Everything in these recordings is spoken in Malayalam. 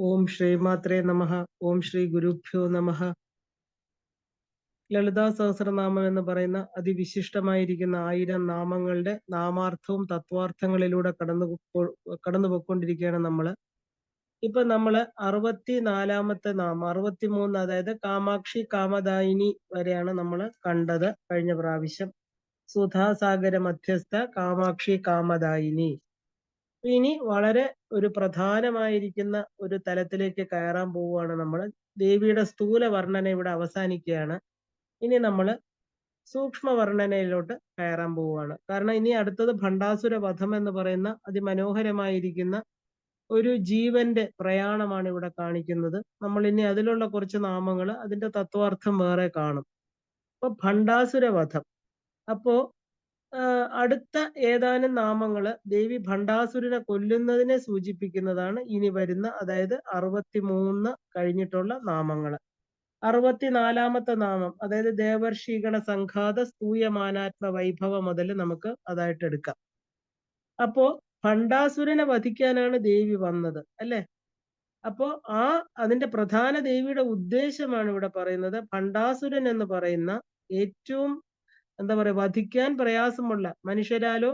ഓം ശ്രീമാത്രേ നമഃ. ഓം ശ്രീ ഗുരുഭ്യോ നമഃ. ലളിതാ സഹസ്രനാമം എന്ന് പറയുന്ന അതിവിശിഷ്ടമായിരിക്കുന്ന 1000 നാമങ്ങളുടെ നാമാർത്ഥവും തത്വാർത്ഥങ്ങളിലൂടെ കടന്നു പോയിക്കൊണ്ടിരിക്കുകയാണ് നമ്മള്. ഇപ്പൊ നമ്മള് 64-ാമത്തെ നാമം, 63, അതായത് കാമാക്ഷി കാമദായിനി വരെയാണ് നമ്മള് കണ്ടത് കഴിഞ്ഞ പ്രാവശ്യം. സുധാസാഗര മധ്യസ്ഥ കാമാക്ഷി കാമദായിനി. ഇനി വളരെ ഒരു പ്രധാനമായിരിക്കുന്ന ഒരു തലത്തിലേക്ക് കയറാൻ പോവുകയാണ് നമ്മള്. ദേവിയുടെ സ്ഥൂല വർണ്ണന ഇവിടെ അവസാനിക്കുകയാണ്. ഇനി നമ്മള് സൂക്ഷ്മ വർണ്ണനയിലോട്ട് കയറാൻ പോവുകയാണ്. കാരണം ഇനി അടുത്തത് ഭണ്ഡാസുര വധം എന്ന് പറയുന്ന അതിമനോഹരമായിരിക്കുന്ന ഒരു ജീവന്റെ പ്രയാണമാണ് ഇവിടെ കാണിക്കുന്നത്. നമ്മൾ ഇനി അതിലുള്ള കുറച്ച് നാമങ്ങള് അതിന്റെ തത്വാർത്ഥം വേറെ കാണും. അപ്പൊ ഭണ്ഡാസുര വധം. അപ്പോ അടുത്ത ഏതാനും നാമങ്ങള് ദേവി ഭണ്ഡാസുരനെ കൊല്ലുന്നതിനെ സൂചിപ്പിക്കുന്നതാണ് ഇനി വരുന്ന, അതായത് 63 കഴിഞ്ഞിട്ടുള്ള നാമങ്ങള്. 64-ാമത്തെ നാമം, അതായത് ദേവർഷിഗണ സംഘാത സ്തൂയമാനാത്മ വൈഭവ മുതൽ നമുക്ക് അതായിട്ട് എടുക്കാം. അപ്പോ ഭണ്ഡാസുരനെ വധിക്കാനാണ് ദേവി വന്നത്, അല്ലെ? അപ്പോ അതിന്റെ പ്രധാന ദേവിയുടെ ഉദ്ദേശമാണ് ഇവിടെ പറയുന്നത്. ഭണ്ഡാസുരൻ എന്ന് പറയുന്ന ഏറ്റവും എന്താ പറയുക, വധിക്കാൻ പ്രയാസമുള്ള, മനുഷ്യരാലോ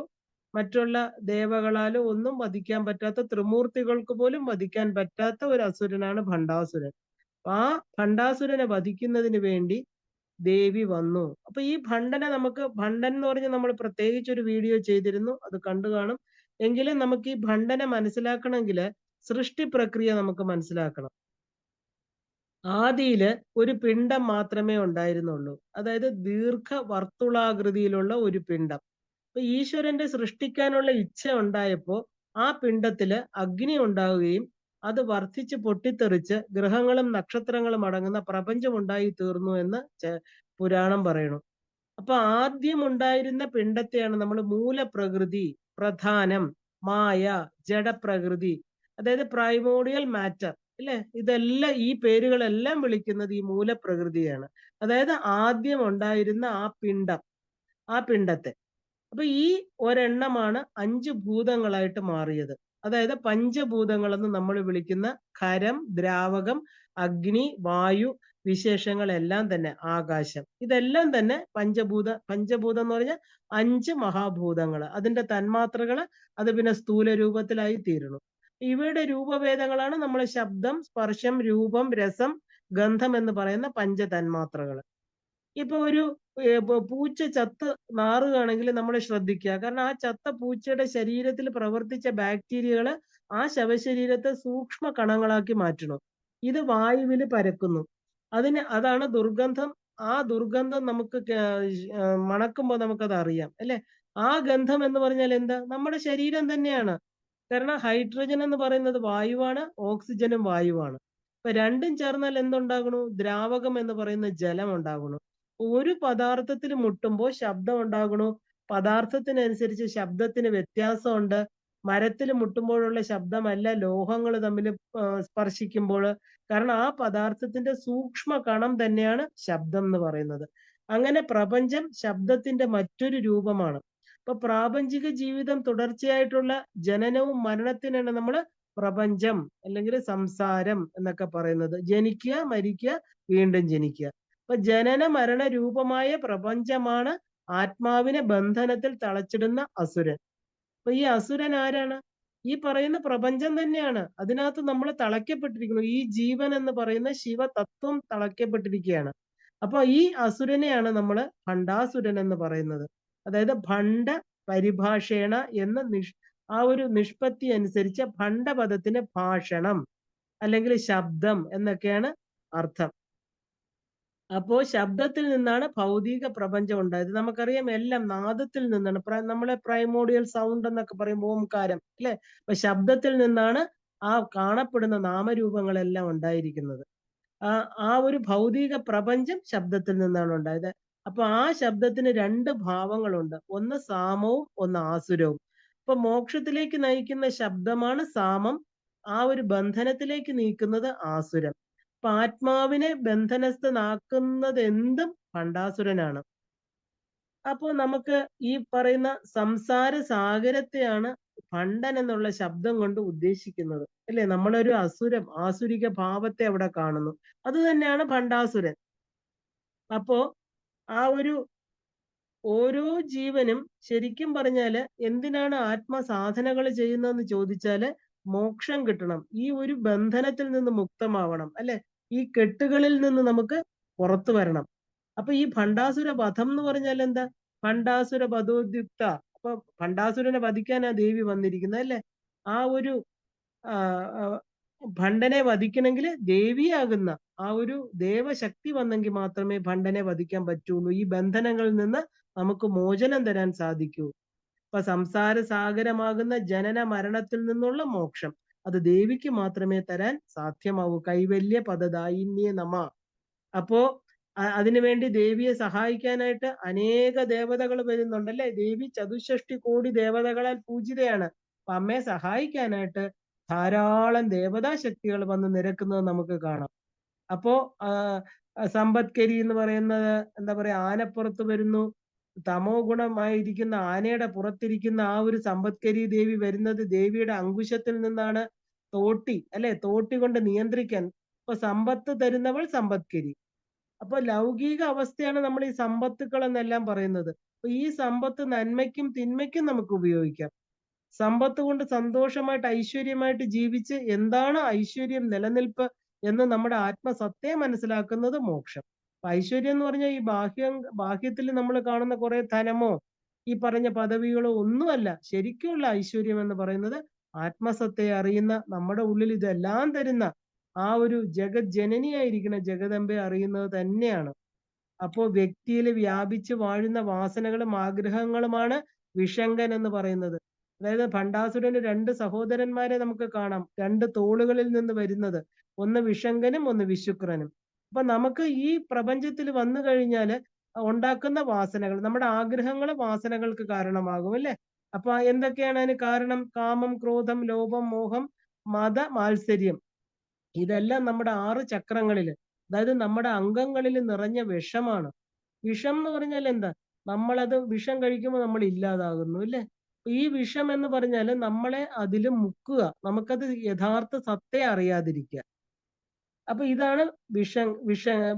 മറ്റുള്ള ദേവകളാലോ ഒന്നും വധിക്കാൻ പറ്റാത്ത, ത്രിമൂർത്തികൾക്ക് പോലും വധിക്കാൻ പറ്റാത്ത ഒരു അസുരനാണ് ഭണ്ഡാസുരൻ. ആ ഭണ്ഡാസുരനെ വധിക്കുന്നതിന് വേണ്ടി ദേവി വന്നു. അപ്പൊ ഈ ഭണ്ഡനെ ഭണ്ഡൻ എന്ന് പറഞ്ഞ് നമ്മൾ പ്രത്യേകിച്ച് ഒരു വീഡിയോ ചെയ്തിരുന്നു, അത് കണ്ടു കാണും. എങ്കിലും നമുക്ക് ഈ ഭണ്ഡനെ മനസ്സിലാക്കണമെങ്കിൽ സൃഷ്ടി പ്രക്രിയ നമുക്ക് മനസ്സിലാക്കണം. ആദിയില് ഒരു പിണ്ഡം മാത്രമേ ഉണ്ടായിരുന്നുള്ളൂ, അതായത് ദീർഘവർത്തുളാകൃതിയിലുള്ള ഒരു പിണ്ഡം. അപ്പൊ ഈശ്വരന്റെ സൃഷ്ടിക്കാനുള്ള ഇച്ഛ ഉണ്ടായപ്പോ ആ പിണ്ഡത്തില് അഗ്നി ഉണ്ടാവുകയും അത് വർദ്ധിച്ച് പൊട്ടിത്തെറിച്ച് ഗ്രഹങ്ങളും നക്ഷത്രങ്ങളും അടങ്ങുന്ന പ്രപഞ്ചം ഉണ്ടായി തീർന്നു എന്ന് പുരാണം പറയണു. അപ്പൊ ആദ്യം ഉണ്ടായിരുന്ന പിണ്ഡത്തെയാണ് നമ്മൾ മൂലപ്രകൃതി, പ്രധാനം, മായ, ജഡപ്രകൃതി, അതായത് പ്രൈമോഡിയൽ മാറ്റർ, അല്ലെ? ഇതെല്ലാം, ഈ പേരുകളെല്ലാം വിളിക്കുന്നത് ഈ മൂലപ്രകൃതിയാണ്. അതായത് ആദ്യം ഉണ്ടായിരുന്ന ആ പിണ്ഡത്തെ. അപ്പൊ ഈ ഒരെണ്ണമാണ് 5 ഭൂതങ്ങളായിട്ട് മാറിയത്. അതായത് പഞ്ചഭൂതങ്ങളെന്ന് നമ്മൾ വിളിക്കുന്ന ഖരം, ദ്രാവകം, അഗ്നി, വായു, വിശേഷങ്ങളെല്ലാം തന്നെ, ആകാശം, ഇതെല്ലാം തന്നെ പഞ്ചഭൂതം എന്ന് പറഞ്ഞാൽ 5 മഹാഭൂതങ്ങള്. അതിന്റെ തന്മാത്രകള് അത് പിന്നെ സ്ഥൂല രൂപത്തിലായി തീരുന്നു. ഇവയുടെ രൂപഭേദങ്ങളാണ് നമ്മൾ ശബ്ദം, സ്പർശം, രൂപം, രസം, ഗന്ധം എന്ന് പറയുന്ന പഞ്ചതന്മാത്രകള്. ഇപ്പൊ ഒരു പൂച്ച ചത്ത് നാറുകയാണെങ്കിൽ നമ്മൾ ശ്രദ്ധിക്കുക. കാരണം ആ ചത്ത പൂച്ചയുടെ ശരീരത്തിൽ പ്രവർത്തിച്ച ബാക്ടീരിയകള് ആ ശവശരീരത്തെ സൂക്ഷ്മ കണങ്ങളാക്കി മാറ്റണം. ഇത് വായുവിൽ പരക്കുന്നു. അതാണ് ദുർഗന്ധം. ആ ദുർഗന്ധം നമുക്ക് മണക്കുമ്പോൾ നമുക്കത് അറിയാം, അല്ലെ? ആ ഗന്ധം എന്ന് പറഞ്ഞാൽ എന്താ? നമ്മുടെ ശരീരം തന്നെയാണ്. കാരണം ഹൈഡ്രജൻ എന്ന് പറയുന്നത് വായുവാണ്, ഓക്സിജനും വായുവാണ്. അപ്പൊ രണ്ടും ചേർന്നാൽ എന്തുണ്ടാകണു? ദ്രാവകം എന്ന് പറയുന്ന ജലം ഉണ്ടാകണു. ഒരു പദാർത്ഥത്തിൽ മുട്ടുമ്പോൾ ശബ്ദം ഉണ്ടാകണു. പദാർത്ഥത്തിനനുസരിച്ച് ശബ്ദത്തിന് വ്യത്യാസമുണ്ട്. മരത്തിൽ മുട്ടുമ്പോഴുള്ള ശബ്ദമല്ല ലോഹങ്ങൾ തമ്മിൽ സ്പർശിക്കുമ്പോൾ. കാരണം ആ പദാർത്ഥത്തിന്റെ സൂക്ഷ്മ കണം തന്നെയാണ് ശബ്ദം എന്ന് പറയുന്നത്. അങ്ങനെ പ്രപഞ്ചം ശബ്ദത്തിന്റെ മറ്റൊരു രൂപമാണ്. അപ്പൊ പ്രാപഞ്ചിക ജീവിതം തുടർച്ചയായിട്ടുള്ള ജനനവും മരണത്തിനാണ് നമ്മൾ പ്രപഞ്ചം അല്ലെങ്കിൽ സംസാരം എന്നൊക്കെ പറയുന്നത്. ജനിക്കുക, മരിക്കുക, വീണ്ടും ജനിക്കുക. അപ്പൊ ജനന മരണ രൂപമായ പ്രപഞ്ചമാണ് ആത്മാവിനെ ബന്ധനത്തിൽ തളച്ചിടുന്ന അസുരൻ. അപ്പൊ ഈ അസുരൻ ആരാണ്? ഈ പറയുന്ന പ്രപഞ്ചം തന്നെയാണ്. അതിനകത്ത് നമ്മൾ തളയ്ക്കപ്പെട്ടിരിക്കുന്നു. ഈ ജീവൻ എന്ന് പറയുന്ന ശിവതത്വം തളയ്ക്കപ്പെട്ടിരിക്കുകയാണ്. അപ്പൊ ഈ അസുരനെയാണ് നമ്മൾ ഭണ്ഡാസുരൻ എന്ന് പറയുന്നത്. അതായത് ഭണ്ഡ പരിഭാഷേണ എന്ന ആ ഒരു നിഷ്പത്തി അനുസരിച്ച് ഭണ്ഡപദത്തിന് ഭാഷണം അല്ലെങ്കിൽ ശബ്ദം എന്നൊക്കെയാണ് അർത്ഥം. അപ്പോ ശബ്ദത്തിൽ നിന്നാണ് ഭൗതിക പ്രപഞ്ചം ഉണ്ടായത്. നമുക്കറിയാം എല്ലാം നാദത്തിൽ നിന്നാണ്. നമ്മളെ പ്രൈമോഡിയൽ സൗണ്ട് എന്നൊക്കെ പറയും, ഓംകാരം, അല്ലെ? അപ്പൊ ശബ്ദത്തിൽ നിന്നാണ് ആ കാണപ്പെടുന്ന നാമരൂപങ്ങളെല്ലാം ഉണ്ടായിരിക്കുന്നത്. ആ ഒരു ഭൗതിക പ്രപഞ്ചം ശബ്ദത്തിൽ നിന്നാണ് ഉണ്ടായത്. അപ്പൊ ആ ശബ്ദത്തിന് 2 ഭാവങ്ങളുണ്ട്. ഒന്ന് സാമവും ഒന്ന് ആസുരവും. അപ്പൊ മോക്ഷത്തിലേക്ക് നയിക്കുന്ന ശബ്ദമാണ് സാമം. ആ ഒരു ബന്ധനത്തിലേക്ക് നീക്കുന്നത് ആസുരം. അപ്പൊ ആത്മാവിനെ ബന്ധനസ്ഥനാക്കുന്നത് എന്തും ഭണ്ഡാസുരനാണ്. അപ്പോ നമുക്ക് ഈ പറയുന്ന സംസാര സാഗരത്തെയാണ് ഭണ്ഡൻ എന്നുള്ള ശബ്ദം കൊണ്ട് ഉദ്ദേശിക്കുന്നത്. അല്ലേ? നമ്മളൊരു ആസുരിക ഭാവത്തെ അവിടെ കാണുന്നു. അത് തന്നെയാണ് ഭണ്ഡാസുരൻ. അപ്പോ ആ ഒരു ഓരോ ജീവനും ശരിക്കും പറഞ്ഞാല് എന്തിനാണ് ആത്മസാധനകൾ ചെയ്യുന്നതെന്ന് ചോദിച്ചാല് മോക്ഷം കിട്ടണം. ഈ ഒരു ബന്ധനത്തിൽ നിന്ന് മുക്തമാവണം. അല്ലെ? ഈ കെട്ടുകളിൽ നിന്ന് നമുക്ക് പുറത്തു വരണം. അപ്പൊ ഈ ഭണ്ഡാസുര വധം എന്ന് പറഞ്ഞാൽ എന്താ? ഭണ്ഡാസുര വധോദ്യുക്ത. അപ്പൊ ഭണ്ഡാസുരനെ വധിക്കാനാ ദേവി വന്നിരിക്കുന്നത് അല്ലെ? ആ ഒരു ആ, ആ, ഭണ്ഡനെ വധിക്കണമെങ്കിൽ ദേവിയാകുന്ന ആ ഒരു ദേവശക്തി വന്നെങ്കിൽ മാത്രമേ ഭണ്ഡനെ വധിക്കാൻ പറ്റുള്ളൂ. ഈ ബന്ധനങ്ങളിൽ നിന്ന് നമുക്ക് മോചനം തരാൻ സാധിക്കൂ. അപ്പൊ സംസാര സാഗരമാകുന്ന ജനന മരണത്തിൽ നിന്നുള്ള മോക്ഷം അത് ദേവിക്ക് മാത്രമേ തരാൻ സാധ്യമാവൂ. കൈവല്യ പദദായിന്യേ നമ. അപ്പോ അതിനുവേണ്ടി ദേവിയെ സഹായിക്കാനായിട്ട് അനേക ദേവതകൾ വരുന്നുണ്ടല്ലേ? ദേവി ചതുഷ്ഷഷ്ടി കോടി ദേവതകളാൽ പൂജിതയാണ്. അപ്പൊ അമ്മയെ സഹായിക്കാനായിട്ട് ധാരാളം ദേവതാ ശക്തികൾ വന്ന് നിരക്കുന്നത് നമുക്ക് കാണാം. അപ്പോ സമ്പത്കരി എന്ന് പറയുന്നത് എന്താ പറയാ, ആനപ്പുറത്ത് വരുന്നു. തമോ ഗുണമായിരിക്കുന്ന ആനയുടെ പുറത്തിരിക്കുന്ന ആ ഒരു സമ്പത്കരി ദേവി വരുന്നത് ദേവിയുടെ അങ്കുശത്തിൽ നിന്നാണ്. തോട്ടി അല്ലെ? തോട്ടി കൊണ്ട് നിയന്ത്രിക്കാൻ. ഇപ്പൊ സമ്പത്ത് തരുന്നവൾ സമ്പത്കരി. അപ്പൊ ലൗകിക അവസ്ഥയാണ് നമ്മൾ ഈ സമ്പത്തുക്കൾ എന്നെല്ലാം പറയുന്നത്. അപ്പൊ ഈ സമ്പത്ത് നന്മയ്ക്കും തിന്മയ്ക്കും നമുക്ക് ഉപയോഗിക്കാം. സമ്പത്ത് കൊണ്ട് സന്തോഷമായിട്ട് ഐശ്വര്യമായിട്ട് ജീവിച്ച് എന്താണ് ഐശ്വര്യം, നിലനിൽപ്പ് എന്ന് നമ്മുടെ ആത്മസത്തയെ മനസ്സിലാക്കുന്നത് മോക്ഷം. ഐശ്വര്യം എന്ന് പറഞ്ഞാൽ ഈ ബാഹ്യത്തിൽ നമ്മൾ കാണുന്ന കുറെ ധനമോ ഈ പറഞ്ഞ പദവികളോ ഒന്നുമല്ല. ശരിക്കുള്ള ഐശ്വര്യം എന്ന് പറയുന്നത് ആത്മസത്തയെ അറിയുന്ന, നമ്മുടെ ഉള്ളിൽ ഇതെല്ലാം തരുന്ന ആ ഒരു ജഗത് ജനനിയായിരിക്കുന്ന ജഗദമ്പെ അറിയുന്നത് തന്നെയാണ്. അപ്പോ വ്യക്തിയിൽ വ്യാപിച്ച് വാഴുന്ന വാസനകളും ആഗ്രഹങ്ങളുമാണ് വിഷങ്കൻ എന്ന് പറയുന്നത്. അതായത് ഭണ്ഡാസുരന് രണ്ട് സഹോദരന്മാരെ നമുക്ക് കാണാം, രണ്ട് തോളുകളിൽ നിന്ന് വരുന്നത്. ഒന്ന് വിഷങ്കനും ഒന്ന് വിശുക്രനും. അപ്പൊ നമുക്ക് ഈ പ്രപഞ്ചത്തിൽ വന്നു കഴിഞ്ഞാല് ഉണ്ടാക്കുന്ന വാസനകൾ, നമ്മുടെ ആഗ്രഹങ്ങൾ വാസനകൾക്ക് കാരണമാകും അല്ലെ? അപ്പൊ എന്തൊക്കെയാണ് അതിന് കാരണം? കാമം, ക്രോധം, ലോഭം, മോഹം, മത മാത്സര്യം. ഇതെല്ലാം നമ്മുടെ 6 ചക്രങ്ങളില്, അതായത് നമ്മുടെ അംഗങ്ങളിൽ നിറഞ്ഞ വിഷമാണ്. വിഷം എന്ന് പറഞ്ഞാൽ എന്താ? നമ്മളത് വിഷം കഴിക്കുമ്പോൾ നമ്മൾ ഇല്ലാതാകുന്നു അല്ലെ? ഈ വിഷം എന്ന് പറഞ്ഞാല് നമ്മളെ അതിൽ മുക്കുക, നമുക്കത് യഥാർത്ഥ സത്തയെ അറിയാതിരിക്കുക. അപ്പൊ ഇതാണ്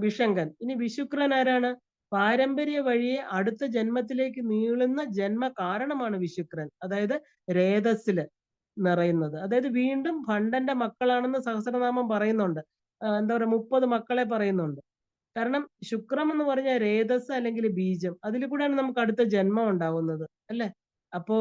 വിഷങ്കൻ. ഇനി വിശുക്രൻ ആരാണ്? പാരമ്പര്യ വഴിയെ അടുത്ത ജന്മത്തിലേക്ക് നീളുന്ന ജന്മ കാരണമാണ് വിശുക്രൻ. അതായത് രേതസ്സില് നിറയുന്നത്. അതായത് വീണ്ടും ഭണ്ഡന്റെ മക്കളാണെന്ന് സഹസ്രനാമം പറയുന്നുണ്ട്. എന്താ പറയാ, 30 മക്കളെ പറയുന്നുണ്ട്. കാരണം ശുക്രം എന്ന് പറഞ്ഞാൽ രേതസ് അല്ലെങ്കിൽ ബീജം, അതിൽ കൂടെയാണ് നമുക്ക് അടുത്ത ജന്മം ഉണ്ടാവുന്നത് അല്ലെ? അപ്പോ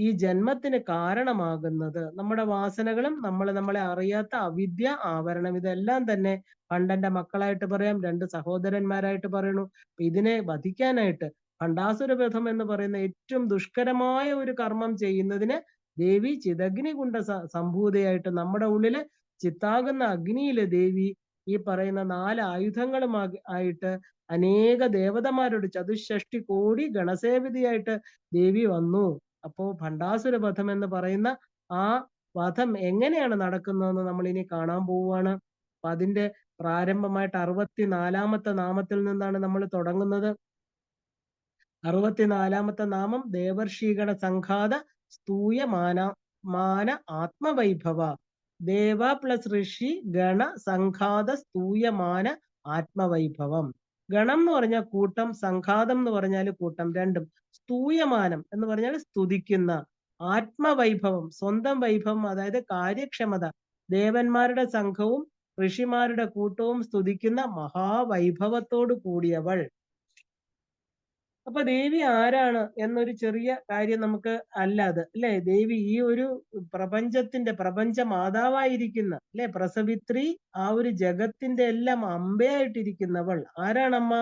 ഈ ജന്മത്തിന് കാരണമാകുന്നത് നമ്മുടെ വാസനകളും നമ്മളെ അറിയാത്ത അവിദ്യ ആവരണം. ഇതെല്ലാം തന്നെ ഭണ്ഡന്റെ മക്കളായിട്ട് പറയാം, 2 സഹോദരന്മാരായിട്ട് പറയണു. ഇതിനെ വധിക്കാനായിട്ട് ഭണ്ഡാസുരവധം എന്ന് പറയുന്ന ഏറ്റവും ദുഷ്കരമായ ഒരു കർമ്മം ചെയ്യുന്നതിന് ദേവി ചിതഗ്നി കുണ്ട സംഭൂതയായിട്ട് നമ്മുടെ ഉള്ളില് ചിത്താകുന്ന അഗ്നിയില് ദേവി ഈ പറയുന്ന 4 ആയുധങ്ങളും ആയിട്ട് അനേക ദേവതമാരോട് ചതുഷ്ഷഷ്ടി കോടി ഗണസേവിതയായിട്ട് ദേവി വന്നു. അപ്പോ ഭണ്ഡാസുര വധം എന്ന് പറയുന്ന ആ വധം എങ്ങനെയാണ് നടക്കുന്നതെന്ന് നമ്മൾ ഇനി കാണാൻ പോവുകയാണ്. അപ്പൊ അതിന്റെ പ്രാരംഭമായിട്ട് 64-ാമത്തെ നാമത്തിൽ നിന്നാണ് നമ്മൾ തുടങ്ങുന്നത്. 64-ാമത്തെ നാമം ദേവർഷീഗണ സംഘാത സ്തൂയ മാന ആത്മവൈഭവ. ദേവ പ്ലസ് ഋഷി ഗണ സംഘാത സ്തൂയമാന ആത്മവൈഭവം. ഗണം എന്ന് പറഞ്ഞാൽ കൂട്ടം, സംഘാതം എന്ന് പറഞ്ഞാൽ കൂട്ടം, രണ്ടും. സ്തൂയമാനം എന്ന് പറഞ്ഞാൽ സ്തുതിക്കുന്ന. ആത്മവൈഭവം സ്വന്തം വൈഭവം, അതായത് കാര്യക്ഷമത. ദേവന്മാരുടെ സംഘവും ഋഷിമാരുടെ കൂട്ടവും സ്തുതിക്കുന്ന മഹാവൈഭവത്തോട് കൂടിയവൾ. അപ്പൊ ദേവി ആരാണ് എന്നൊരു ചെറിയ കാര്യം നമുക്ക് അല്ലാതെ അല്ലെ? ദേവി ഈ ഒരു പ്രപഞ്ച മാതാവായിരിക്കുന്ന അല്ലെ, പ്രസവിത്രി, ആ ഒരു ജഗത്തിന്റെ എല്ലാം അമ്പയായിട്ടിരിക്കുന്നവൾ ആരാണമ്മ?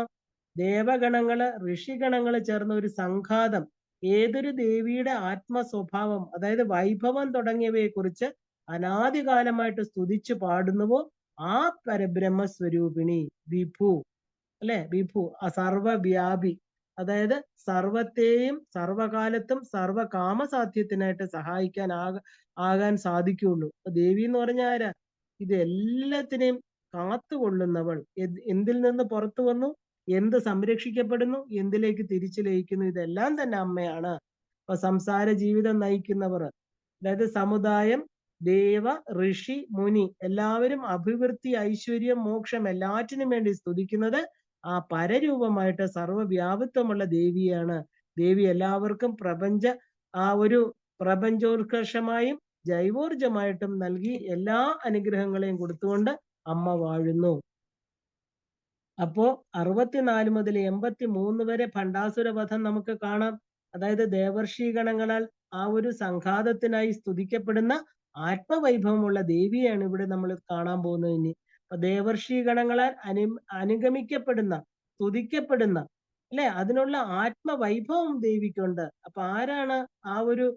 ദേവഗണങ്ങള് ഋഷിഗണങ്ങള് ചേർന്ന ഒരു സംഘാതം. ഏതൊരു ദേവിയുടെ ആത്മസ്വഭാവം, അതായത് വൈഭവം തുടങ്ങിയവയെ കുറിച്ച് അനാദികാലമായിട്ട് സ്തുതിച്ചു പാടുന്നുവോ ആ പരബ്രഹ്മസ്വരൂപിണി വിഭു അല്ലെ? വിഭു സർവവ്യാപി, അതായത് സർവത്തെയും സർവകാലത്തും സർവകാമസാധ്യത്തിനായിട്ട് സഹായിക്കാൻ ആകാൻ സാധിക്കുള്ളൂ. ദേവി എന്ന് പറഞ്ഞ ആരാ? ഇത് എല്ലാത്തിനെയും കാത്തുകൊള്ളുന്നവൾ. എന്തിൽ നിന്ന് പുറത്തു വന്നു, എന്ത് സംരക്ഷിക്കപ്പെടുന്നു, എന്തിലേക്ക് തിരിച്ചു ലയിക്കുന്നു, ഇതെല്ലാം തന്നെ അമ്മയാണ്. അപ്പൊ സംസാര ജീവിതം നയിക്കുന്നവർ, അതായത് സമുദായം, ദേവ, ഋഷി, മുനി എല്ലാവരും അഭിവൃദ്ധി, ഐശ്വര്യം, മോക്ഷം എല്ലാറ്റിനും വേണ്ടി സ്തുതിക്കുന്നത് ആ പരരൂപമായിട്ട് സർവ്വവ്യാപിത്വമുള്ള ദേവിയാണ്. ദേവി എല്ലാവർക്കും ആ ഒരു പ്രപഞ്ചോത്കർഷമായും ജൈവോർജമായിട്ടും നൽകി എല്ലാ അനുഗ്രഹങ്ങളെയും കൊടുത്തുകൊണ്ട് അമ്മ വാഴുന്നു. അപ്പോ 64 മുതൽ 83 വരെ ഭണ്ഡാസുര വധം നമുക്ക് കാണാം. അതായത് ദേവർഷി ഗണങ്ങളാൽ ആ ഒരു സംഘാതത്തിനായി സ്തുതിക്കപ്പെടുന്ന ആത്മവൈഭവമുള്ള ദേവിയാണ് ഇവിടെ നമ്മൾ കാണാൻ പോകുന്നത് ഇനി. അപ്പൊ ദേവർഷി ഗണങ്ങളാൽ അനുഗമിക്കപ്പെടുന്ന, സ്തുതിക്കപ്പെടുന്ന, അല്ലെ, അതിനുള്ള ആത്മവൈഭവം ദേവിക്കുണ്ട്. അപ്പൊ ആരാണ് ആ ഒരു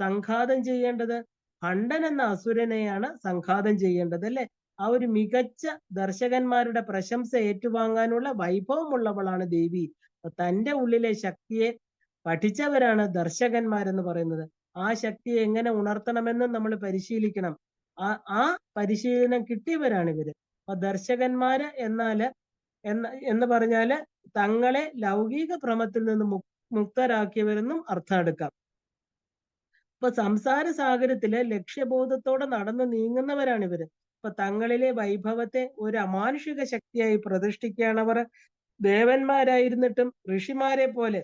സംഘാതം ചെയ്യേണ്ടത്? ഭണ്ഡൻ എന്ന അസുരനെയാണ് സംഘാതം ചെയ്യേണ്ടത്, അല്ലെ. ആ ഒരു മികച്ച ദർശകന്മാരുടെ പ്രശംസ ഏറ്റുവാങ്ങാനുള്ള വൈഭവമുള്ളവളാണ് ദേവി. തന്റെ ഉള്ളിലെ ശക്തിയെ പഠിച്ചവരാണ് ദർശകന്മാരെന്ന് പറയുന്നത്. ആ ശക്തിയെ എങ്ങനെ ഉണർത്തണമെന്ന് നമ്മൾ പരിശീലിക്കണം. ആ പരിശീലനം കിട്ടിയവരാണ് ഇവര്. അപ്പൊ ദർശകന്മാര് എന്ന് പറഞ്ഞാല് തങ്ങളെ ലൗകിക ഭ്രമത്തിൽ നിന്ന് മുക്തരാക്കിയവരെന്നും അർത്ഥം എടുക്കാം. ഇപ്പൊ സംസാര സാഗരത്തില് ലക്ഷ്യബോധത്തോടെ നടന്നു നീങ്ങുന്നവരാണ് ഇവര്. ഇപ്പൊ തങ്ങളിലെ വൈഭവത്തെ ഒരു അമാനുഷിക ശക്തിയായി പ്രതിഷ്ഠിക്കുകയാണ് അവർ. ദേവന്മാരായിരുന്നിട്ടും ഋഷിമാരെ പോലെ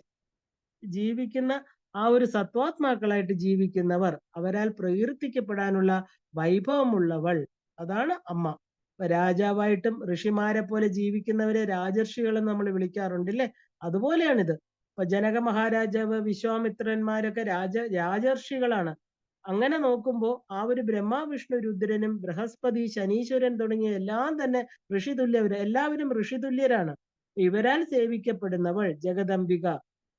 ജീവിക്കുന്ന ആ ഒരു സത്വാത്മാക്കളായിട്ട് ജീവിക്കുന്നവർ, അവരാൽ പ്രകീർത്തിക്കപ്പെടാനുള്ള വൈഭവമുള്ളവൾ, അതാണ് അമ്മ. രാജാവായിട്ടും ഋഷിമാരെ പോലെ ജീവിക്കുന്നവരെ രാജർഷികളെന്ന് നമ്മൾ വിളിക്കാറുണ്ടല്ലേ. അതുപോലെയാണിത്. ഇപ്പൊ ജനക മഹാരാജാവ്, വിശ്വാമിത്രന്മാരൊക്കെ രാജർഷികളാണ്. അങ്ങനെ നോക്കുമ്പോൾ ആ ഒരു ബ്രഹ്മ, വിഷ്ണു, രുദ്രനും ബൃഹസ്പതി, ശനീശ്വരൻ തുടങ്ങിയ എല്ലാം തന്നെ എല്ലാവരും ഋഷിതുല്യരാണ്. ഇവരാൽ സേവിക്കപ്പെടുന്നവൾ ജഗദംബിക.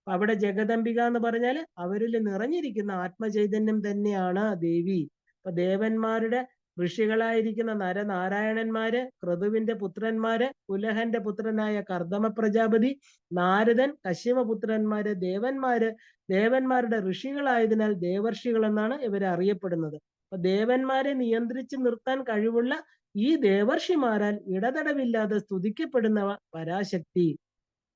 അവിടെ ജഗദംബിക എന്ന് പറഞ്ഞാൽ അവരിൽ നിറഞ്ഞിരിക്കുന്ന ആത്മചൈതന്യം തന്നെയാണ് ദേവി. അപ്പൊ ദേവന്മാരുടെ ഋഷികളായിരിക്കുന്ന നരനാരായണന്മാര്, ക്രതുവിന്റെ പുത്രന്മാര്, കുലഹന്റെ പുത്രനായ കർദമ പ്രജാപതി, നാരദൻ, കശ്യപപുത്രന്മാര്, ദേവന്മാരുടെ ഋഷികളായതിനാൽ ദേവർഷികൾ എന്നാണ് ഇവരെ അറിയപ്പെടുന്നത്. അപ്പൊ ദേവന്മാരെ നിയന്ത്രിച്ച് നിർത്താൻ കഴിവുള്ള ഈ ദേവർഷിമാരാൽ ഇടതടവില്ലാതെ സ്തുതിക്കപ്പെടുന്ന പരാശക്തി.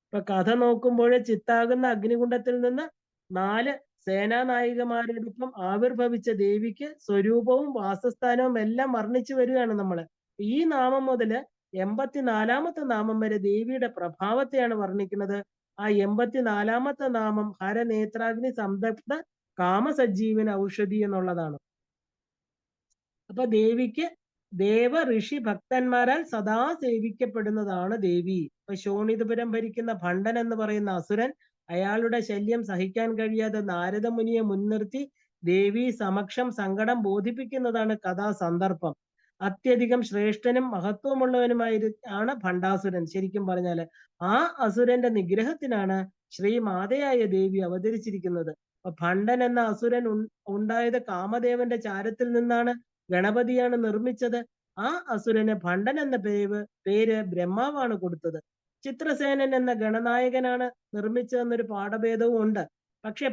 ഇപ്പൊ കഥ നോക്കുമ്പോൾ ചിത്താകുന്ന അഗ്നികുണ്ഡത്തിൽ നിന്ന് 4 സേനാനായികമാരോടൊപ്പം ആവിർഭവിച്ച ദേവിക്ക് സ്വരൂപവും വാസസ്ഥാനവും എല്ലാം വർണ്ണിച്ചു വരികയാണ് നമ്മള്. ഈ നാമം മുതല് 84-ാമത്തെ നാമം വരെ ദേവിയുടെ പ്രഭാവത്തെയാണ് വർണ്ണിക്കുന്നത്. ആ 84-ാമത്തെ നാമം ഹരനേത്രാഗ്നി സംതപ്ത കാമസജ്ജീവന ഔഷധി എന്നുള്ളതാണ്. അപ്പൊ ദേവിക്ക് ദേവ ഋഷി ഭക്തന്മാരാൽ സദാ സേവിക്കപ്പെടുന്നതാണ് ദേവി. ഇപ്പൊ ശോണിതപുരം ഭരിക്കുന്ന ഭണ്ഡൻ എന്ന് പറയുന്ന അസുരൻ, അയാളുടെ ശല്യം സഹിക്കാൻ കഴിയാതെ നാരദമുനിയെ മുൻനിർത്തി ദേവി സമക്ഷം സങ്കടം ബോധിപ്പിക്കുന്നതാണ് കഥാസന്ദർഭം. അത്യധികം ശ്രേഷ്ഠനും മഹത്വമുള്ളവനുമാണ് ഭണ്ഡാസുരൻ. ശരിക്കും പറഞ്ഞാല് ആ അസുരന്റെ നിഗ്രഹത്തിനാണ് ശ്രീ മാതയായ ദേവി അവതരിച്ചിരിക്കുന്നത്. അപ്പൊ ഭണ്ഡൻ എന്ന അസുരൻ ഉണ്ടായത് കാമദേവന്റെ ചാരത്തിൽ നിന്നാണ്. ഗണപതിയാണ് നിർമ്മിച്ചത്. ആ അസുരന് ഭണ്ഡൻ എന്ന പേര് ബ്രഹ്മാവാണ് കൊടുത്തത്. ചിത്രസേനൻ എന്ന ഗണനായകനാണ് നിർമ്മിച്ചതെന്നൊരു പാഠഭേദവും ഉണ്ട്. പക്ഷെ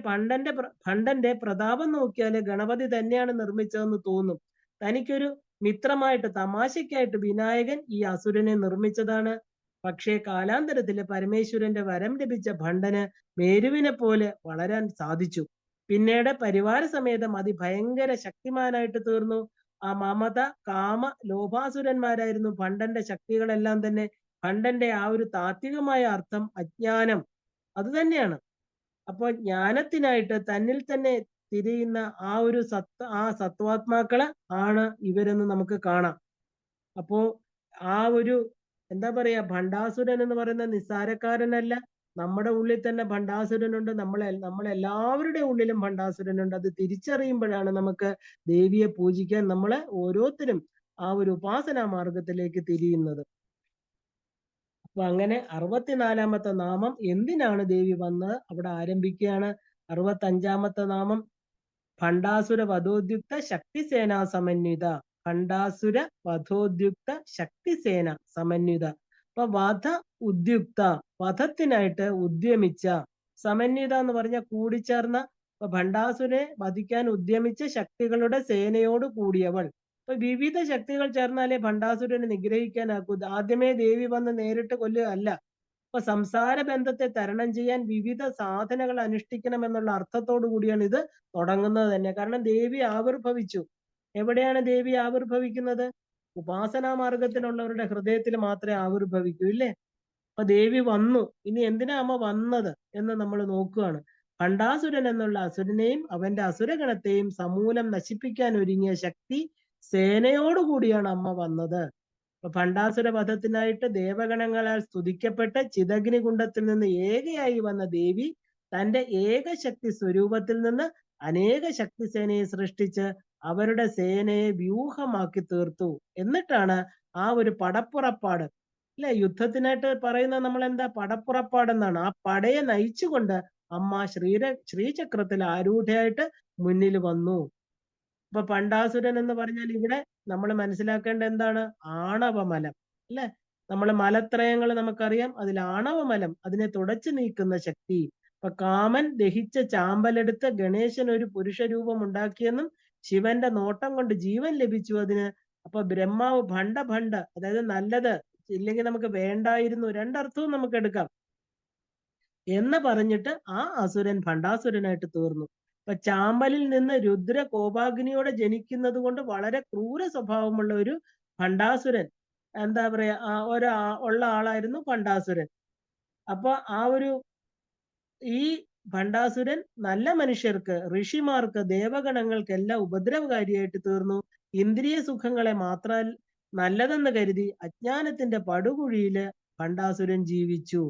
ഭണ്ഡന്റെ പ്രതാപം നോക്കിയാല് ഗണപതി തന്നെയാണ് നിർമ്മിച്ചതെന്ന് തോന്നും. തനിക്കൊരു മിത്രമായിട്ട്, തമാശയ്ക്കായിട്ട് വിനായകൻ ഈ അസുരനെ നിർമ്മിച്ചതാണ്. പക്ഷേ കാലാന്തരത്തില് പരമേശ്വരന്റെ വരം ലഭിച്ച ഭണ്ഡന് മേരുവിനെ പോലെ വളരാൻ സാധിച്ചു. പിന്നീട് പരിവാര സമേതം അതിഭയങ്കര ശക്തിമാനായിട്ട് തീർന്നു. ആ മമത, കാമ, ലോഭാസുരന്മാരായിരുന്നു ഭണ്ഡന്റെ ശക്തികളെല്ലാം തന്നെ. ഭണ്ഡന്റെ ആ ഒരു താത്വികമായ അർത്ഥം അജ്ഞാനം, അത് തന്നെയാണ്. അപ്പൊ ജ്ഞാനത്തിനായിട്ട് തന്നിൽ തന്നെ തിരിയുന്ന ആ സത്വാത്മാക്കള് ആണ് ഇവരെന്ന് നമുക്ക് കാണാം. അപ്പോ ആ ഒരു എന്താ പറയാ, ഭണ്ഡാസുരൻ എന്ന് പറയുന്ന നിസ്സാരക്കാരനല്ല. നമ്മുടെ ഉള്ളിൽ തന്നെ ഭണ്ഡാസുരനുണ്ട്. നമ്മളെല്ലാവരുടെ ഉള്ളിലും ഭണ്ഡാസുരനുണ്ട്. അത് തിരിച്ചറിയുമ്പോഴാണ് നമുക്ക് ദേവിയെ പൂജിക്കാൻ നമ്മളെ ഓരോരുത്തരും ആ ഒരു ഉപാസനാ മാർഗത്തിലേക്ക് തിരിയുന്നത്. അപ്പൊ അങ്ങനെ 64-ാമത്തെ നാമം എന്തിനാണ് ദേവി വന്നത് അവിടെ ആരംഭിക്കുകയാണ്. 65-ാമത്തെ നാമം ഭണ്ഡാസുര വധോദ്യുക്ത ശക്തിസേന സമന്വിത. ഭണ്ഡാസുര വധോദ്യുക്ത ശക്തിസേന സമന്വിത. അപ്പൊ വധത്തിനായിട്ട് ഉദ്യമിച്ച, സമന്വിത എന്ന് പറഞ്ഞ കൂടിച്ചേർന്ന, ഭണ്ഡാസുരെ വധിക്കാൻ ഉദ്യമിച്ച ശക്തികളുടെ സേനയോട് കൂടിയവൾ. അപ്പൊ വിവിധ ശക്തികൾ ചേർന്നാലേ ഭണ്ഡാസുരനെ നിഗ്രഹിക്കാനാക്കൂ. ആദ്യമേ ദേവി വന്ന് നേരിട്ട് കൊല്ലുക അല്ല. അപ്പൊ സംസാര ബന്ധത്തെ തരണം ചെയ്യാൻ വിവിധ സാധനകൾ അനുഷ്ഠിക്കണം എന്നുള്ള അർത്ഥത്തോടു കൂടിയാണ് ഇത് തുടങ്ങുന്നത് തന്നെ. കാരണം ദേവി ആവിർഭവിച്ചു. എവിടെയാണ് ദേവി ആവിർഭവിക്കുന്നത്? ഉപാസനാ മാർഗത്തിലുള്ളവരുടെ ഹൃദയത്തിൽ മാത്രമേ ആവിർഭവിക്കൂ, ഇല്ലേ? അപ്പൊ ദേവി വന്നു. ഇനി എന്തിനാ അമ്മ വന്നത് എന്ന് നമ്മൾ നോക്കുകയാണ്. ഭണ്ഡാസുരൻ എന്നുള്ള അസുരനെയും അവന്റെ അസുരഗണത്തെയും സമൂലം നശിപ്പിക്കാൻ ഒരുങ്ങിയ ശക്തി സേനയോടുകൂടിയാണ് അമ്മ വന്നത്. അപ്പൊ ഭണ്ഡാസുര വധത്തിനായിട്ട് ദേവഗണങ്ങളാൽ സ്തുതിക്കപ്പെട്ട് ചിദഗ്നികുണ്ഡത്തിൽ നിന്ന് ഏകയായി വന്ന ദേവി തന്റെ ഏകശക്തി സ്വരൂപത്തിൽ നിന്ന് അനേക ശക്തി സേനയെ സൃഷ്ടിച്ച് അവരുടെ സേനയെ വ്യൂഹമാക്കി തീർത്തു. എന്നിട്ടാണ് ആ ഒരു പടപ്പുറപ്പാട്, അല്ലെ, യുദ്ധത്തിനായിട്ട് പറയുന്നത് നമ്മൾ എന്താ, പടപ്പുറപ്പാടെന്നാണ്. ആ പടയെ നയിച്ചുകൊണ്ട് അമ്മ ശ്രീചക്രത്തിൽ ആരൂഢയായിട്ട് മുന്നിൽ വന്നു. അപ്പൊ പണ്ടാസുരൻ എന്ന് പറഞ്ഞാൽ ഇവിടെ നമ്മൾ മനസ്സിലാക്കേണ്ട എന്താണ്? ആണവമലം, അല്ലെ? നമ്മൾ മലത്രയങ്ങൾ നമുക്കറിയാം. അതിൽ ആണവമലം, അതിനെ തുടച്ചു നീക്കുന്ന ശക്തി. അപ്പൊ കാമൻ ദഹിച്ച ചാമ്പലെടുത്ത് ഗണേശൻ ഒരു പുരുഷ രൂപം ഉണ്ടാക്കിയെന്നും ശിവന്റെ നോട്ടം കൊണ്ട് ജീവൻ ലഭിച്ചു അതിന്. അപ്പൊ ബ്രഹ്മാവ് ഭണ്ഡ, അതായത് നല്ലത്, ഇല്ലെങ്കിൽ നമുക്ക് വേണ്ടായിരുന്നു, രണ്ടർത്ഥവും നമുക്ക് എടുക്കാം എന്ന് പറഞ്ഞിട്ട് ആ അസുരൻ ഭണ്ഡാസുരനായിട്ട് തീർന്നു. അപ്പൊ ചാമ്പലിൽ നിന്ന് രുദ്ര കോപാഗ്നിയോടെ ജനിക്കുന്നത് കൊണ്ട് വളരെ ക്രൂര സ്വഭാവമുള്ള ഒരു ഭണ്ഡാസുരൻ, എന്താ പറയാ, ഉള്ള ആളായിരുന്നു ഭണ്ഡാസുരൻ. അപ്പൊ ഈ ഭണ്ഡാസുരൻ നല്ല മനുഷ്യർക്ക്, ഋഷിമാർക്ക്, ദേവഗണങ്ങൾക്കെല്ലാം ഉപദ്രവകാരിയായിട്ട് തീർന്നു. ഇന്ദ്രിയ സുഖങ്ങളെ മാത്രം നല്ലതെന്ന് കരുതി അജ്ഞാനത്തിന്റെ പടുകുഴിയില് ഭണ്ഡാസുരൻ ജീവിച്ചു.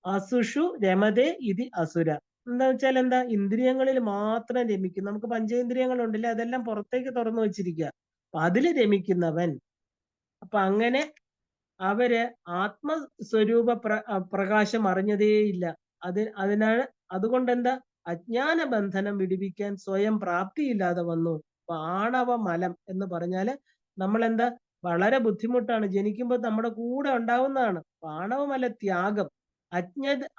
അസുഷു രമതേ ഇതി അസുര. എന്താ വെച്ചാൽ എന്താ? ഇന്ദ്രിയങ്ങളിൽ മാത്രം രമിക്കും. നമുക്ക് പഞ്ചേന്ദ്രിയങ്ങൾ ഉണ്ടല്ലേ, അതെല്ലാം പുറത്തേക്ക് തുറന്നു വെച്ചിരിക്കുക. അപ്പൊ അതില് രമിക്കുന്നവൻ. അപ്പൊ അങ്ങനെ അവര് ആത്മസ്വരൂപ പ്രകാശം അറിഞ്ഞതേയില്ല. അതിനാണ്, അതുകൊണ്ട് എന്താ, അജ്ഞാന ബന്ധനം വിടുവിക്കാൻ സ്വയം പ്രാപ്തിയില്ലാതെ വന്നു. അപ്പൊ ആണവ മലം എന്ന് പറഞ്ഞാല് നമ്മൾ എന്താ, വളരെ ബുദ്ധിമുട്ടാണ്. ജനിക്കുമ്പോൾ നമ്മുടെ കൂടെ ഉണ്ടാവുന്നതാണ്. ആണവമല ത്യാഗം,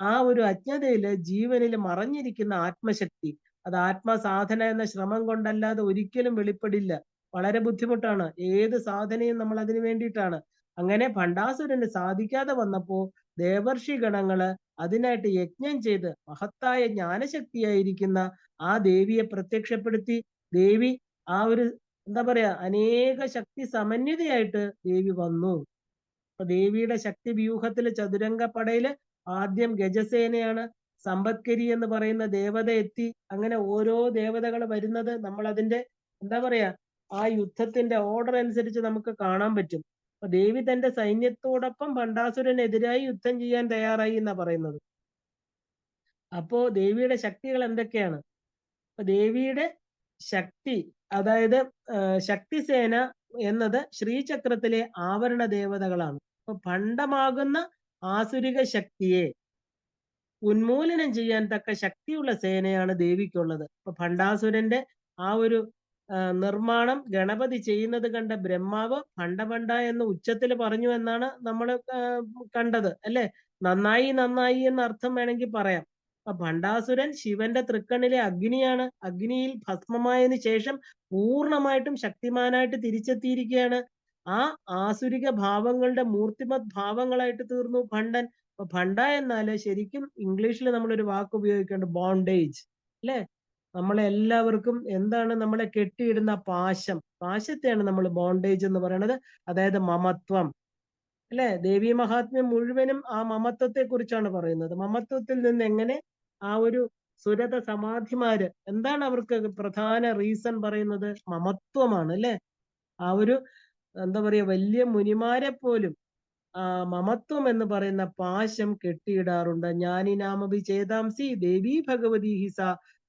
ആ ഒരു അജ്ഞതയില് ജീവനിൽ മറഞ്ഞിരിക്കുന്ന ആത്മശക്തി, അത് ആത്മസാധന എന്ന ശ്രമം കൊണ്ടല്ലാതെ ഒരിക്കലും വെളിപ്പെടില്ല. വളരെ ബുദ്ധിമുട്ടാണ്. ഏത് സാധനയും നമ്മൾ അതിനു വേണ്ടിയിട്ടാണ്. അങ്ങനെ ഭണ്ഡാസുരന് സാധിക്കാതെ വന്നപ്പോ ദേവർഷി ഗണങ്ങള് അതിനായിട്ട് യജ്ഞം ചെയ്ത് മഹത്തായ ജ്ഞാനശക്തിയായിരിക്കുന്ന ആ ദേവിയെ പ്രത്യക്ഷപ്പെടുത്തി. ദേവി ആ ഒരു, എന്താ പറയാ, അനേക ശക്തി സമന്വിതയായിട്ട് ദേവി വന്നു. അപ്പൊ ദേവിയുടെ ശക്തി വ്യൂഹത്തില് ചതുരംഗപ്പടയില് ആദ്യം ഗജസേനയാണ്. സമ്പത്കരി എന്ന് പറയുന്ന ദേവത എത്തി. അങ്ങനെ ഓരോ ദേവതകൾ വരുന്നത് നമ്മൾ അതിന്റെ, എന്താ പറയാ, ആ യുദ്ധത്തിന്റെ ഓർഡർ അനുസരിച്ച് നമുക്ക് കാണാൻ പറ്റും. അപ്പൊ ദേവി തന്റെ സൈന്യത്തോടൊപ്പം ഭണ്ഡാസുരനെതിരായി യുദ്ധം ചെയ്യാൻ തയ്യാറായി എന്നാ പറയുന്നത്. അപ്പോ ദേവിയുടെ ശക്തികൾ എന്തൊക്കെയാണ്? അപ്പൊ ദേവിയുടെ ശക്തി, അതായത് ശക്തിസേന എന്നത് ശ്രീചക്രത്തിലെ ആവരണ ദേവതകളാണ്. അപ്പൊ ഭണ്ഡമാകുന്ന ആസുരിക ശക്തിയെ ഉന്മൂലനം ചെയ്യാൻ തക്ക ശക്തിയുള്ള സേനയാണ് ദേവിക്കുള്ളത്. അപ്പൊ ഭണ്ഡാസുരന്റെ ആ ഒരു നിർമ്മാണം ഗണപതി ചെയ്യുന്നത് കണ്ട ബ്രഹ്മാവ് ഭണ്ഡ എന്ന് ഉച്ചത്തിൽ പറഞ്ഞു എന്നാണ് നമ്മൾ കണ്ടത്, അല്ലെ? നന്നായി നന്നായി എന്ന അർത്ഥം വേണമെങ്കിൽ പറയാം. അപ്പൊ ഭണ്ഡാസുരൻ ശിവന്റെ തൃക്കണ്ണിലെ അഗ്നിയാണ്. അഗ്നിയിൽ ഭസ്മമായതിനു ശേഷം പൂർണ്ണമായിട്ടും ശക്തിമാനായിട്ട് തിരിച്ചെത്തിയിരിക്കുകയാണ്. ആ ആസുരിക ഭാവങ്ങളുടെ മൂർത്തിമത് ഭാവങ്ങളായിട്ട് തീർന്നു ഭണ്ഡൻ. അപ്പൊ ഭണ്ഡ എന്നാല് ശരിക്കും ഇംഗ്ലീഷിൽ നമ്മളൊരു വാക്ക് ഉപയോഗിക്കേണ്ടത് ബോണ്ടേജ്, അല്ലെ? നമ്മളെല്ലാവർക്കും എന്താണ്, നമ്മളെ കെട്ടിയിടുന്ന പാശം, പാശത്തെയാണ് നമ്മൾ ബോണ്ടേജ് എന്ന് പറയുന്നത്. അതായത് മമത്വം, അല്ലെ? ദേവി മഹാത്മ്യം മുഴുവനും ആ മമത്വത്തെ കുറിച്ചാണ് പറയുന്നത്. മമത്വത്തിൽ നിന്ന് എങ്ങനെ ആ ഒരു സുരത സമാധിമാര്, എന്താണ് അവർക്ക് പ്രധാന റീസൺ പറയുന്നത്? മമത്വമാണ്, അല്ലെ? ആ ഒരു, എന്താ പറയാ, വലിയ മുനിമാരെ പോലും ആ മമത്വം എന്ന് പറയുന്ന പാശം കെട്ടിയിടാറുണ്ട്. ജ്ഞാനിനാമഭി ചേതാംസി ദേവി ഭഗവതി ഹിസ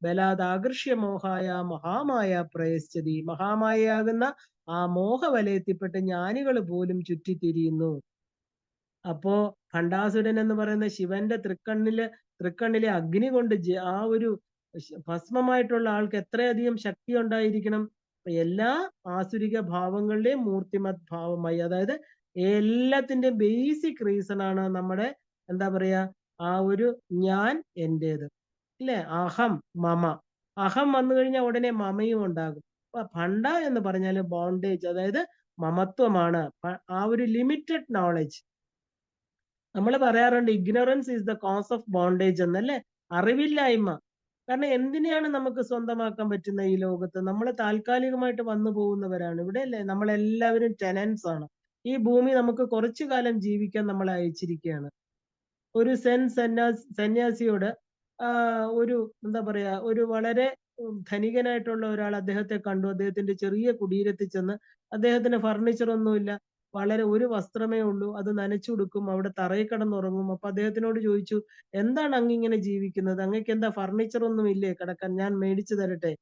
ബലാദാകർഷ്യ മോഹായ മഹാമായ പ്രയശ്ചതി. മഹാമായയാകുന്ന ആ മോഹവലയത്തിൽപ്പെട്ട് ജ്ഞാനികൾ പോലും ചുറ്റിത്തിരിയുന്നു. അപ്പോ ഭണ്ഡാസുരൻ എന്ന് പറയുന്ന ശിവന്റെ തൃക്കണ്ണിലെ അഗ്നി കൊണ്ട് ആ ഒരു ഭസ്മമായിട്ടുള്ള ആൾക്ക് എത്രയധികം ശക്തി ഉണ്ടായിരിക്കണം? എല്ലാ ആസുരിക ഭാവങ്ങളുടെയും മൂർത്തിമത് ഭാവമായി, അതായത് എല്ലാത്തിന്റെയും ബേസിക് റീസൺ ആണ് നമ്മുടെ, എന്താ പറയാ, ആ ഒരു ഞാൻ എന്റേത്, ഇല്ലേ? അഹം മമ. അഹം വന്നു കഴിഞ്ഞാൽ ഉടനെ മമയും ഉണ്ടാകും. അപ്പൊ ഭണ്ഡ എന്ന് പറഞ്ഞാൽ ബോണ്ടേജ്, അതായത് മമത്വമാണ്. ആ ഒരു ലിമിറ്റഡ് നോളജ്. നമ്മൾ പറയാറുണ്ട് ignorance is the cause of bondage എന്നല്ലേ? അറിവില്ലായ്മ. കാരണം എന്തിനെയാണ് നമുക്ക് സ്വന്തമാക്കാൻ പറ്റുന്ന ഈ ലോകത്ത്? നമ്മൾ താൽക്കാലികമായിട്ട് വന്നു പോകുന്നവരാണ്. ഇവിടെയല്ലേ നമ്മളെല്ലാവരും ടെനൻസ് ആണ്. ഈ ഭൂമി നമുക്ക് കുറച്ചു കാലം ജീവിക്കാൻ നമ്മളെ അയച്ചിരിക്കുകയാണ്. ഒരു സന്യാസിയോട് ഒരു എന്താ പറയാ, ഒരു വളരെ ധനികനായിട്ടുള്ള ഒരാൾ അദ്ദേഹത്തെ കണ്ടു. അദ്ദേഹത്തിന്റെ ചെറിയ കുടീരത്തിൽ ചെന്ന് അദ്ദേഹത്തിന് ഫർണിച്ചർ ഒന്നുമില്ല. വളരെ ഒരു വസ്ത്രമേ ഉള്ളൂ. അത് നനച്ചുടുക്കും. അവിടെ തറയിൽ കിടന്നുറങ്ങും. അപ്പൊ അദ്ദേഹത്തിനോട് ചോദിച്ചു, "എന്താണ് അങ്ങിങ്ങനെ ജീവിക്കുന്നത്? അങ്ങേക്ക് എന്താ ഫർണിച്ചർ ഒന്നും ഇല്ലേ കിടക്കാൻ? ഞാൻ മേടിച്ചു തരട്ടെ?"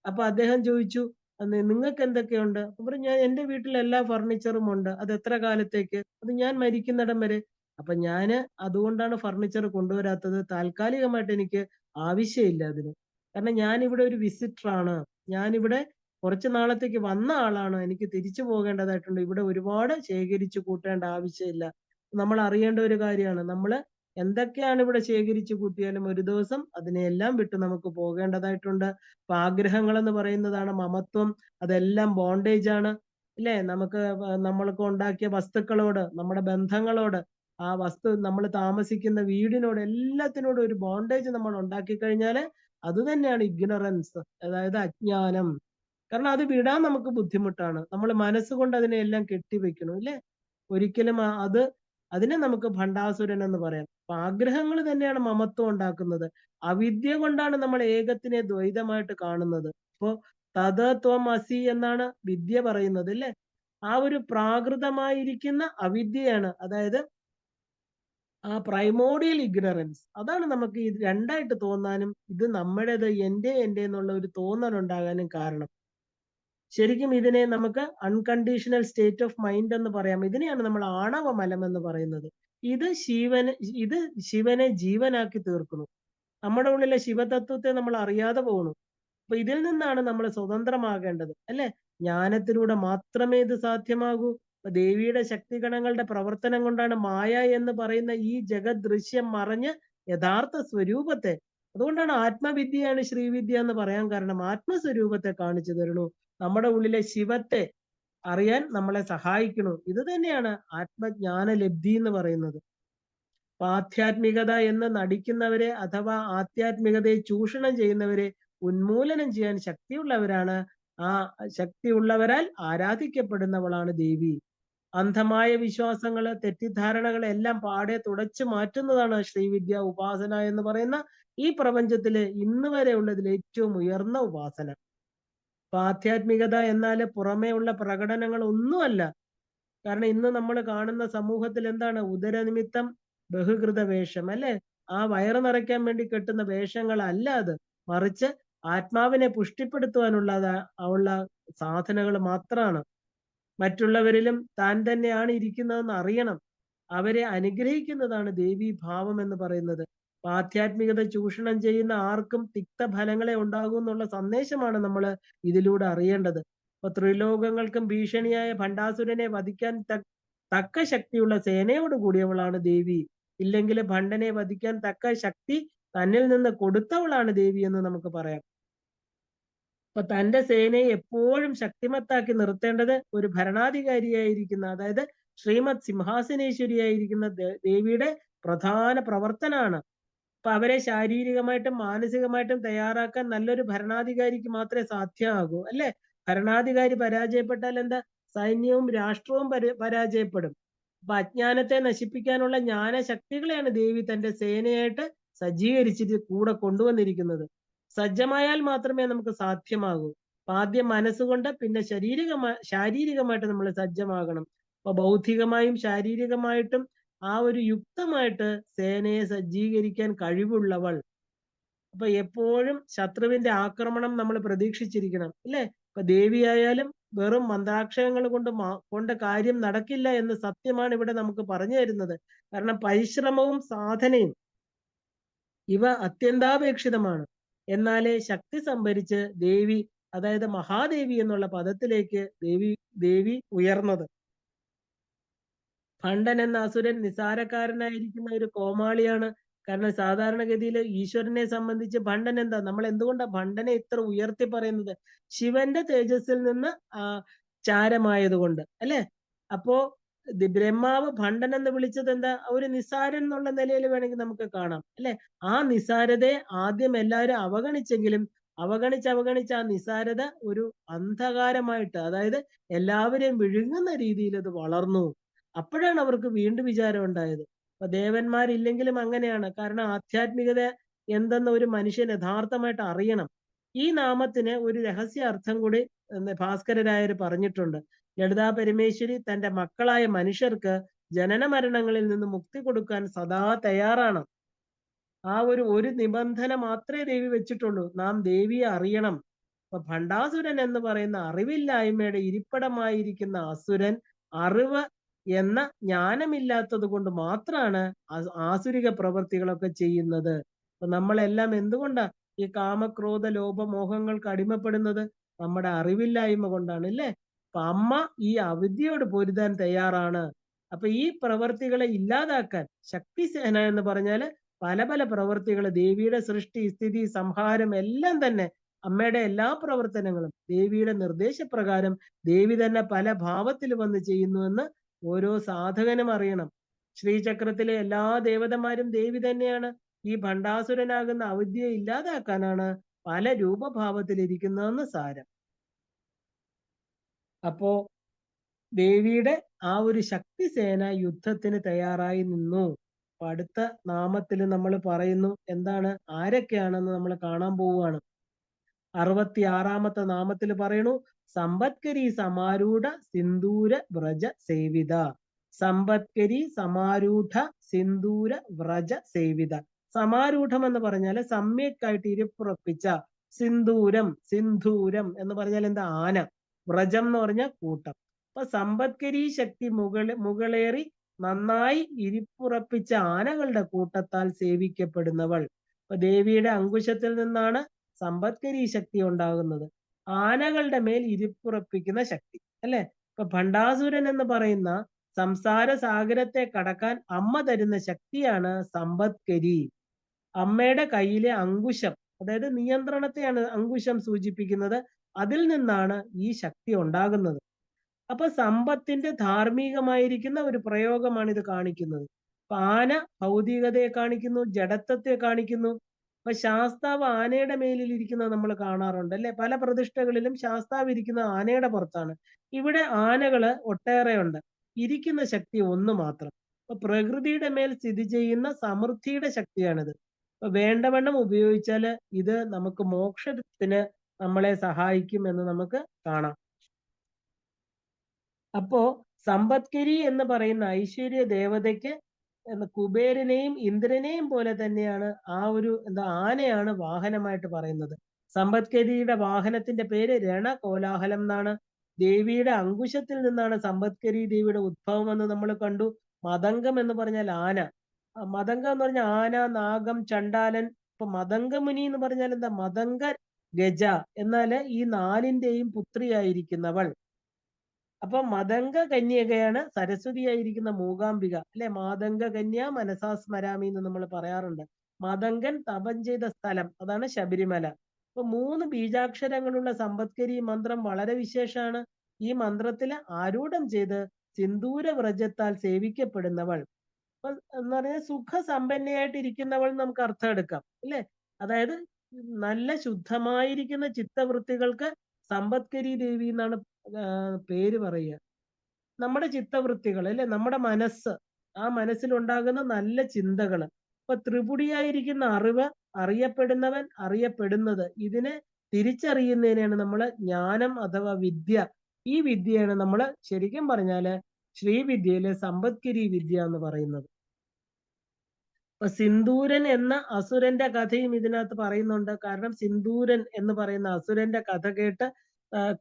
അപ്പൊ അദ്ദേഹം ചോദിച്ചു, നിങ്ങൾക്ക് എന്തൊക്കെയുണ്ട്?" അപ്പൊ പറഞ്ഞു, "ഞാൻ എന്റെ വീട്ടിൽ എല്ലാ ഫർണിച്ചറും ഉണ്ട്. അത് എത്ര കാലത്തേക്ക്? അത് ഞാൻ മരിക്കുന്നിടം വരെ." അപ്പൊ ഞാന് അതുകൊണ്ടാണ് ഫർണിച്ചർ കൊണ്ടുവരാത്തത്. താൽക്കാലികമായിട്ട് എനിക്ക് ആവശ്യമില്ല അതിന്. കാരണം ഞാനിവിടെ ഒരു വിസിറ്റർ ആണ്. ഞാനിവിടെ കുറച്ച് നാളത്തേക്ക് വന്ന ആളാണ്. എനിക്ക് തിരിച്ചു പോകേണ്ടതായിട്ടുണ്ട്. ഇവിടെ ഒരുപാട് ശേഖരിച്ചു കൂട്ടേണ്ട ആവശ്യമില്ല. നമ്മൾ അറിയേണ്ട ഒരു കാര്യമാണ്. നമ്മള് എന്തൊക്കെയാണ് ഇവിടെ ശേഖരിച്ചു കൂട്ടിയാലും ഒരു ദിവസം അതിനെയെല്ലാം വിട്ട് നമുക്ക് പോകേണ്ടതായിട്ടുണ്ട്. അപ്പൊ ആഗ്രഹങ്ങൾ എന്ന് പറയുന്നതാണ് മമത്വം. അതെല്ലാം ബോണ്ടേജ് ആണ്. ഇല്ലേ? നമുക്ക് നമ്മൾക്ക് ഉണ്ടാക്കിയ വസ്തുക്കളോട്, നമ്മുടെ ബന്ധങ്ങളോട്, ആ വസ്തു നമ്മൾ താമസിക്കുന്ന വീടിനോട് എല്ലാത്തിനോടും ഒരു ബോണ്ടേജ് നമ്മൾ ഉണ്ടാക്കി കഴിഞ്ഞാല് അത് തന്നെയാണ് ഇഗ്നോറൻസ്. അതായത് അജ്ഞാനം. കാരണം അത് വിടാൻ നമുക്ക് ബുദ്ധിമുട്ടാണ്. നമ്മൾ മനസ്സുകൊണ്ട് അതിനെയെല്ലാം കെട്ടിവെക്കണം ഇല്ലേ? ഒരിക്കലും അതിനെ നമുക്ക് ഭണ്ഡാസുരൻ എന്ന് പറയാം. അപ്പൊ ആഗ്രഹങ്ങൾ തന്നെയാണ് മമത്വം ഉണ്ടാക്കുന്നത്. അവിദ്യ കൊണ്ടാണ് നമ്മൾ ഏകത്തിനെ ദ്വൈതമായിട്ട് കാണുന്നത്. ഇപ്പോ തത് ത്വം അസി എന്നാണ് വിദ്യ പറയുന്നത് അല്ലേ? ആ ഒരു പ്രാകൃതമായിരിക്കുന്ന അവിദ്യയാണ്. അതായത് ആ പ്രൈമോഡിയൽ ഇഗ്നറൻസ്. അതാണ് നമുക്ക് ഇത് രണ്ടായിട്ട് തോന്നാനും ഇത് നമ്മുടേത് എന്റെ എന്നുള്ള ഒരു തോന്നൽ ഉണ്ടാകാനും കാരണം. ശരിക്കും ഇതിനെ നമുക്ക് അൺകണ്ടീഷണൽ സ്റ്റേറ്റ് ഓഫ് മൈൻഡ് എന്ന് പറയാം. ഇതിനെയാണ് നമ്മൾ ആണവ മലം എന്ന് പറയുന്നത്. ഇത് ശിവന് ഇത് ശിവനെ ജീവനാക്കി തീർക്കുന്നു. നമ്മുടെ ഉള്ളിലെ ശിവതത്വത്തെ നമ്മൾ അറിയാതെ പോകുന്നു. അപ്പൊ ഇതിൽ നിന്നാണ് നമ്മൾ സ്വതന്ത്രമാകേണ്ടത് അല്ലെ? ജ്ഞാനത്തിലൂടെ മാത്രമേ ഇത് സാധ്യമാകൂ. അപ്പൊ ദേവിയുടെ ശക്തിഗണങ്ങളുടെ പ്രവർത്തനം കൊണ്ടാണ് മായ എന്ന് പറയുന്ന ഈ ജഗത് ദൃശ്യം മറഞ്ഞ് യഥാർത്ഥ സ്വരൂപത്തെ, അതുകൊണ്ടാണ് ആത്മവിദ്യയാണ് ശ്രീവിദ്യ എന്ന് പറയാൻ കാരണം. ആത്മസ്വരൂപത്തെ കാണിച്ചു തരണു. നമ്മുടെ ഉള്ളിലെ ശിവത്തെ അറിയാൻ നമ്മളെ സഹായിക്കണു. ഇത് തന്നെയാണ് ആത്മജ്ഞാന ലബ്ധി എന്ന് പറയുന്നത്. ആധ്യാത്മികത എന്ന് നടിക്കുന്നവരെ അഥവാ ആധ്യാത്മികതയെ ചൂഷണം ചെയ്യുന്നവരെ ഉന്മൂലനം ചെയ്യാൻ ശക്തിയുള്ളവരാണ്. ആ ശക്തിയുള്ളവരാൽ ആരാധിക്കപ്പെടുന്നവളാണ് ദേവി. അന്ധമായ വിശ്വാസങ്ങള്, തെറ്റിദ്ധാരണകളെ എല്ലാം പാടെ തുടച്ചു മാറ്റുന്നതാണ് ശ്രീവിദ്യ ഉപാസന എന്ന് പറയുന്ന ഈ പ്രപഞ്ചത്തില് ഇന്ന് വരെ ഉള്ളതിൽ ഏറ്റവും ഉയർന്ന ഉപാസന. അപ്പൊ ആധ്യാത്മികത എന്നാല് പുറമേ ഉള്ള പ്രകടനങ്ങൾ ഒന്നുമല്ല. കാരണം ഇന്ന് നമ്മൾ കാണുന്ന സമൂഹത്തിൽ എന്താണ് ഉദരനിമിത്തം ബഹുകൃത വേഷം അല്ലെ? ആ വയറ് നിറയ്ക്കാൻ വേണ്ടി കെട്ടുന്ന വേഷങ്ങളല്ല അത്. മറിച്ച് ആത്മാവിനെ പുഷ്ടിപ്പെടുത്തുവാനുള്ളതാ ഉള്ള സാധനങ്ങൾ മാത്രമാണ്. മറ്റുള്ളവരിലും താൻ തന്നെയാണ് ഇരിക്കുന്നതെന്ന് അറിയണം. അവരെ അനുഗ്രഹിക്കുന്നതാണ് ദേവീ ഭാവം എന്ന് പറയുന്നത്. ആധ്യാത്മികത ചൂഷണം ചെയ്യുന്ന ആർക്കും തിക്തഫലങ്ങളെ ഉണ്ടാകൂ എന്നുള്ള സന്ദേശമാണ് നമ്മൾ ഇതിലൂടെ അറിയേണ്ടത്. അപ്പൊ ത്രിലോകങ്ങൾക്കും ഭീഷണിയായ ഭണ്ഡാസുരനെ വധിക്കാൻ തക്ക ശക്തിയുള്ള സേനയോട് കൂടിയവളാണ് ദേവി. ഇല്ലെങ്കിൽ ഭണ്ഡനെ വധിക്കാൻ തക്ക ശക്തി തന്നിൽ നിന്ന് കൊടുത്തവളാണ് ദേവി എന്ന് നമുക്ക് പറയാം. അപ്പൊ തന്റെ സേനയെ എപ്പോഴും ശക്തിമത്താക്കി നിർത്തേണ്ടത് ഒരു ഭരണാധികാരിയായിരിക്കുന്ന, അതായത് ശ്രീമത് സിംഹാസനേശ്വരിയായിരിക്കുന്ന ദേവിയുടെ പ്രധാന പ്രവർത്തനമാണ്. അപ്പൊ അവരെ ശാരീരികമായിട്ടും മാനസികമായിട്ടും തയ്യാറാക്കാൻ നല്ലൊരു ഭരണാധികാരിക്ക് മാത്രമേ സാധ്യമാകൂ അല്ലെ? ഭരണാധികാരി പരാജയപ്പെട്ടാൽ എന്താ? സൈന്യവും രാഷ്ട്രവും പരാജയപ്പെടും. അപ്പൊ അജ്ഞാനത്തെ നശിപ്പിക്കാനുള്ള ജ്ഞാനശക്തികളെയാണ് ദേവി തന്റെ സേനയായിട്ട് സജ്ജീകരിച്ചിട്ട് കൂടെ കൊണ്ടുവന്നിരിക്കുന്നത്. സജ്ജമായാൽ മാത്രമേ നമുക്ക് സാധ്യമാകൂ. ആദ്യം മനസ്സുകൊണ്ട്, പിന്നെ ശാരീരികമായിട്ട് നമ്മൾ സജ്ജമാകണം. അപ്പൊ ബൗദ്ധികമായും ശാരീരികമായിട്ടും ആ ഒരു യുക്തമായിട്ട് സേനയെ സജ്ജീകരിക്കാൻ കഴിവുള്ളവൾ. അപ്പൊ എപ്പോഴും ശത്രുവിന്റെ ആക്രമണം നമ്മൾ പ്രതീക്ഷിച്ചിരിക്കണം അല്ലെ? ഇപ്പൊ ദേവിയായാലും വെറും മന്ത്രാക്ഷരങ്ങൾ കൊണ്ട് കാര്യം നടക്കില്ല എന്ന് സത്യമാണ് ഇവിടെ നമുക്ക് പറഞ്ഞു തരുന്നത്. കാരണം പരിശ്രമവും സാധനയും ഇവ അത്യന്താപേക്ഷിതമാണ്. എന്നാലേ ശക്തി സംഭരിച്ച് ദേവി, അതായത് മഹാദേവി എന്നുള്ള പദത്തിലേക്ക് ദേവി ഉയർന്നത്. ഭണ്ഡൻ എന്ന അസുരൻ നിസാരക്കാരനായിരിക്കുന്ന ഒരു കോമാളിയാണ്. കാരണം സാധാരണഗതിയിൽ ഈശ്വരനെ സംബന്ധിച്ച് ഭണ്ഡൻ എന്താ, നമ്മൾ എന്തുകൊണ്ടാ ഭണ്ഡനെ ഇത്ര ഉയർത്തി പറയുന്നത്? ശിവന്റെ തേജസ്സിൽ നിന്ന് ചാരമായത് കൊണ്ട് അല്ലെ? അപ്പോ ബ്രഹ്മാവ് ഭണ്ഡൻ എന്ന് വിളിച്ചത് എന്താ? ഒരു നിസ്സാരൻ എന്നുള്ള നിലയിൽ വേണമെങ്കിൽ നമുക്ക് കാണാം അല്ലെ? ആ നിസ്സാരതയെ ആദ്യം എല്ലാവരും അവഗണിച്ചെങ്കിലും അവഗണിച്ച് ആ നിസ്സാരത ഒരു അന്ധകാരമായിട്ട്, അതായത് എല്ലാവരെയും വിഴുങ്ങുന്ന രീതിയിൽ അത് വളർന്നു. അപ്പോഴാണ് അവർക്ക് വീണ്ടും വിചാരം ഉണ്ടായത്. അപ്പൊ ദേവന്മാരില്ലെങ്കിലും അങ്ങനെയാണ്. കാരണം ആധ്യാത്മികത എന്തെന്ന് ഒരു മനുഷ്യൻ യഥാർത്ഥമായിട്ട് അറിയണം. ഈ നാമത്തിന് ഒരു രഹസ്യ അർത്ഥം കൂടി ഭാസ്കരരായർ പറഞ്ഞിട്ടുണ്ട്. ലളിതാ പരമേശ്വരി തന്റെ മക്കളായ മനുഷ്യർക്ക് ജനന മരണങ്ങളിൽ നിന്ന് മുക്തി കൊടുക്കാൻ സദാ തയ്യാറാണ്. ആ ഒരു നിബന്ധന മാത്രമേ ദേവി വെച്ചിട്ടുള്ളൂ. നാം ദേവിയെ അറിയണം. അപ്പൊ ഭണ്ഡാസുരൻ എന്ന് പറയുന്ന അറിവില്ലായ്മയുടെ ഇരിപ്പിടമായിരിക്കുന്ന അസുരൻ അറിവ് എന്ന ജ്ഞാനമില്ലാത്തത് കൊണ്ട് മാത്രമാണ് ആസുരിക പ്രവൃത്തികളൊക്കെ ചെയ്യുന്നത്. അപ്പൊ നമ്മളെല്ലാം എന്തുകൊണ്ടാ ഈ കാമക്രോധ ലോഭ മോഹങ്ങൾക്ക് അടിമപ്പെടുന്നത്? നമ്മുടെ അറിവില്ലായ്മ കൊണ്ടാണ് അല്ലേ? അപ്പൊ അമ്മ ഈ അവിദ്യയോട് പൊരുതാൻ തയ്യാറാണ്. അപ്പൊ ഈ പ്രവർത്തികളെ ഇല്ലാതാക്കാൻ ശക്തിസേന എന്ന് പറഞ്ഞാല് പല പല പ്രവർത്തികൾ, ദേവിയുടെ സൃഷ്ടി സ്ഥിതി സംഹാരം എല്ലാം തന്നെ, അമ്മയുടെ എല്ലാ പ്രവർത്തനങ്ങളും ദേവിയുടെ നിർദ്ദേശപ്രകാരം ദേവി തന്നെ പല ഭാവത്തിൽ വന്ന് ചെയ്യുന്നുവെന്ന് ഓരോ സാധകനും അറിയണം. ശ്രീചക്രത്തിലെ എല്ലാ ദേവതമാരും ദേവി തന്നെയാണ്. ഈ ഭണ്ഡാസുരനാകുന്ന അവിദ്യയെ ഇല്ലാതാക്കാനാണ് പല രൂപഭാവത്തിലിരിക്കുന്നതെന്ന് സാരം. അപ്പോ ദേവിയുടെ ആ ഒരു ശക്തിസേന യുദ്ധത്തിന് തയ്യാറായി നിന്നു. അപ്പൊ അടുത്ത നാമത്തിൽ നമ്മൾ പറയുന്നു എന്താണ്, ആരൊക്കെയാണെന്ന് നമ്മൾ കാണാൻ പോവുകയാണ്. 66-ാമത്തെ നാമത്തിൽ പറയണു സമ്പത്കരി സമാരൂഢ സിന്ദൂര വ്രജ സേവിത. സമ്പത്കരി സമാരൂഢ സിന്ദൂര വ്രജ സേവിത. സമാരൂഢം എന്ന് പറഞ്ഞാൽ സമ്യക്കായിട്ട് ഇരിപ്പുറപ്പിച്ച, സിന്ദൂരം സിന്ധൂരം എന്ന് പറഞ്ഞാൽ എന്താ? ആന. വ്രജം എന്ന് പറഞ്ഞാൽ കൂട്ടം. അപ്പൊ സമ്പത്കരി ശക്തി മുകളേറി നന്നായി ഇരിപ്പുറപ്പിച്ച ആനകളുടെ കൂട്ടത്താൽ സേവിക്കപ്പെടുന്നവൾ. അപ്പൊ ദേവിയുടെ അങ്കുശത്തിൽ നിന്നാണ് സമ്പത്കരി ശക്തി ഉണ്ടാകുന്നത്. ആനകളുടെ മേൽ ഇരിപ്പുറപ്പിക്കുന്ന ശക്തി അല്ലെ? ഇപ്പൊ ഭണ്ഡാസുരൻ എന്ന് പറയുന്ന സംസാര സാഗരത്തെ കടക്കാൻ അമ്മ തരുന്ന ശക്തിയാണ് സമ്പത്കരി. അമ്മയുടെ കയ്യിലെ അങ്കുശം, അതായത് നിയന്ത്രണത്തെയാണ് അങ്കുശം സൂചിപ്പിക്കുന്നത്. അതിൽ നിന്നാണ് ഈ ശക്തി ഉണ്ടാകുന്നത്. അപ്പൊ സമ്പത്തിന്റെ ധാർമ്മികമായിരിക്കുന്ന ഒരു പ്രയോഗമാണ് ഇത് കാണിക്കുന്നത്. അപ്പൊ ആന ഭൗതികതയെ കാണിക്കുന്നു, ജഡത്വത്തെ കാണിക്കുന്നു. അപ്പൊ ശാസ്താവ് ആനയുടെ മേലിൽ ഇരിക്കുന്നത് നമ്മൾ കാണാറുണ്ട് അല്ലെ? പല പ്രതിഷ്ഠകളിലും ശാസ്താവ് ഇരിക്കുന്നത് ആനയുടെ പുറത്താണ്. ഇവിടെ ആനകള് ഒട്ടേറെ ഉണ്ട്, ഇരിക്കുന്ന ശക്തി ഒന്ന് മാത്രം. അപ്പൊ പ്രകൃതിയുടെ മേൽ സ്ഥിതി ചെയ്യുന്ന സമൃദ്ധിയുടെ ശക്തിയാണിത്. അപ്പൊ വേണ്ടവണ്ണം ഉപയോഗിച്ചാൽ ഇത് നമുക്ക് മോക്ഷത്തിന് നമ്മളെ സഹായിക്കും എന്ന് നമുക്ക് കാണാം. അപ്പോ സമ്പത്കരി എന്ന് പറയുന്ന ഐശ്വര്യ ദേവതയ്ക്ക് കുബേരനെയും ഇന്ദ്രനെയും പോലെ തന്നെയാണ് ആ ഒരു ആനയാണ് വാഹനമായിട്ട് പറയുന്നത്. സമ്പത്കരിയുടെ വാഹനത്തിന്റെ പേര് രണകോലാഹലം എന്നാണ്. ദേവിയുടെ അങ്കുശത്തിൽ നിന്നാണ് സമ്പത്കരി ദേവിയുടെ ഉദ്ഭവം എന്ന് നമ്മൾ കണ്ടു. മതംഗം എന്ന് പറഞ്ഞാൽ ആന. മതംഗം എന്ന് പറഞ്ഞാൽ ആന, നാഗം, ചണ്ടാലൻ. ഇപ്പൊ മതംഗമുനി എന്ന് പറഞ്ഞാൽ എന്താ? മതംഗ ഗജ. എന്നാല് ഈ നാലിന്റെയും പുത്രിയായിരിക്കുന്നവൾ. അപ്പൊ മതംഗ കന്യകയാണ് സരസ്വതിയായിരിക്കുന്ന മൂകാംബിക അല്ലെ? മാതംഗ കന്യ മനസാ സ്മരാമി എന്ന് നമ്മൾ പറയാറുണ്ട്. മതങ്കൻ തപം ചെയ്ത സ്ഥലം അതാണ് ശബരിമല. അപ്പൊ 3 ബീജാക്ഷരങ്ങളുള്ള സമ്പത്കരി മന്ത്രം വളരെ വിശേഷമാണ്. ഈ മന്ത്രത്തില് ആരൂഢം ചെയ്ത് സിന്ദൂര വ്രജത്താൽ സേവിക്കപ്പെടുന്നവൾ. അപ്പൊ എന്ന് പറഞ്ഞാൽ സുഖസമ്പന്നയായിട്ട് ഇരിക്കുന്നവൾ നമുക്ക് അർത്ഥം എടുക്കാം അല്ലെ? അതായത് നല്ല ശുദ്ധമായിരിക്കുന്ന ചിത്തവൃത്തികൾക്ക് സമ്പത്കരി ദേവി എന്നാണ് പേര് പറയുക. നമ്മുടെ ചിത്തവൃത്തികൾ അല്ലെ? നമ്മുടെ മനസ്സ്, ആ മനസ്സിലുണ്ടാകുന്ന നല്ല ചിന്തകള്. അപ്പൊ ത്രിപുടിയായിരിക്കുന്ന അറിവ്, അറിയപ്പെടുന്നവൻ, അറിയപ്പെടുന്നത്, ഇതിനെ തിരിച്ചറിയുന്നതിനാണ് നമ്മൾ ജ്ഞാനം അഥവാ വിദ്യ. ഈ വിദ്യയാണ് നമ്മൾ ശരിക്കും പറഞ്ഞാല് ശ്രീവിദ്യയിലെ സമ്പത്കരി വിദ്യ എന്ന് പറയുന്നത്. അപ്പൊ സിന്ദൂരൻ എന്ന അസുരന്റെ കഥയും ഇതിനകത്ത് പറയുന്നുണ്ട്. കാരണം സിന്ദൂരൻ എന്ന് പറയുന്ന അസുരന്റെ കഥ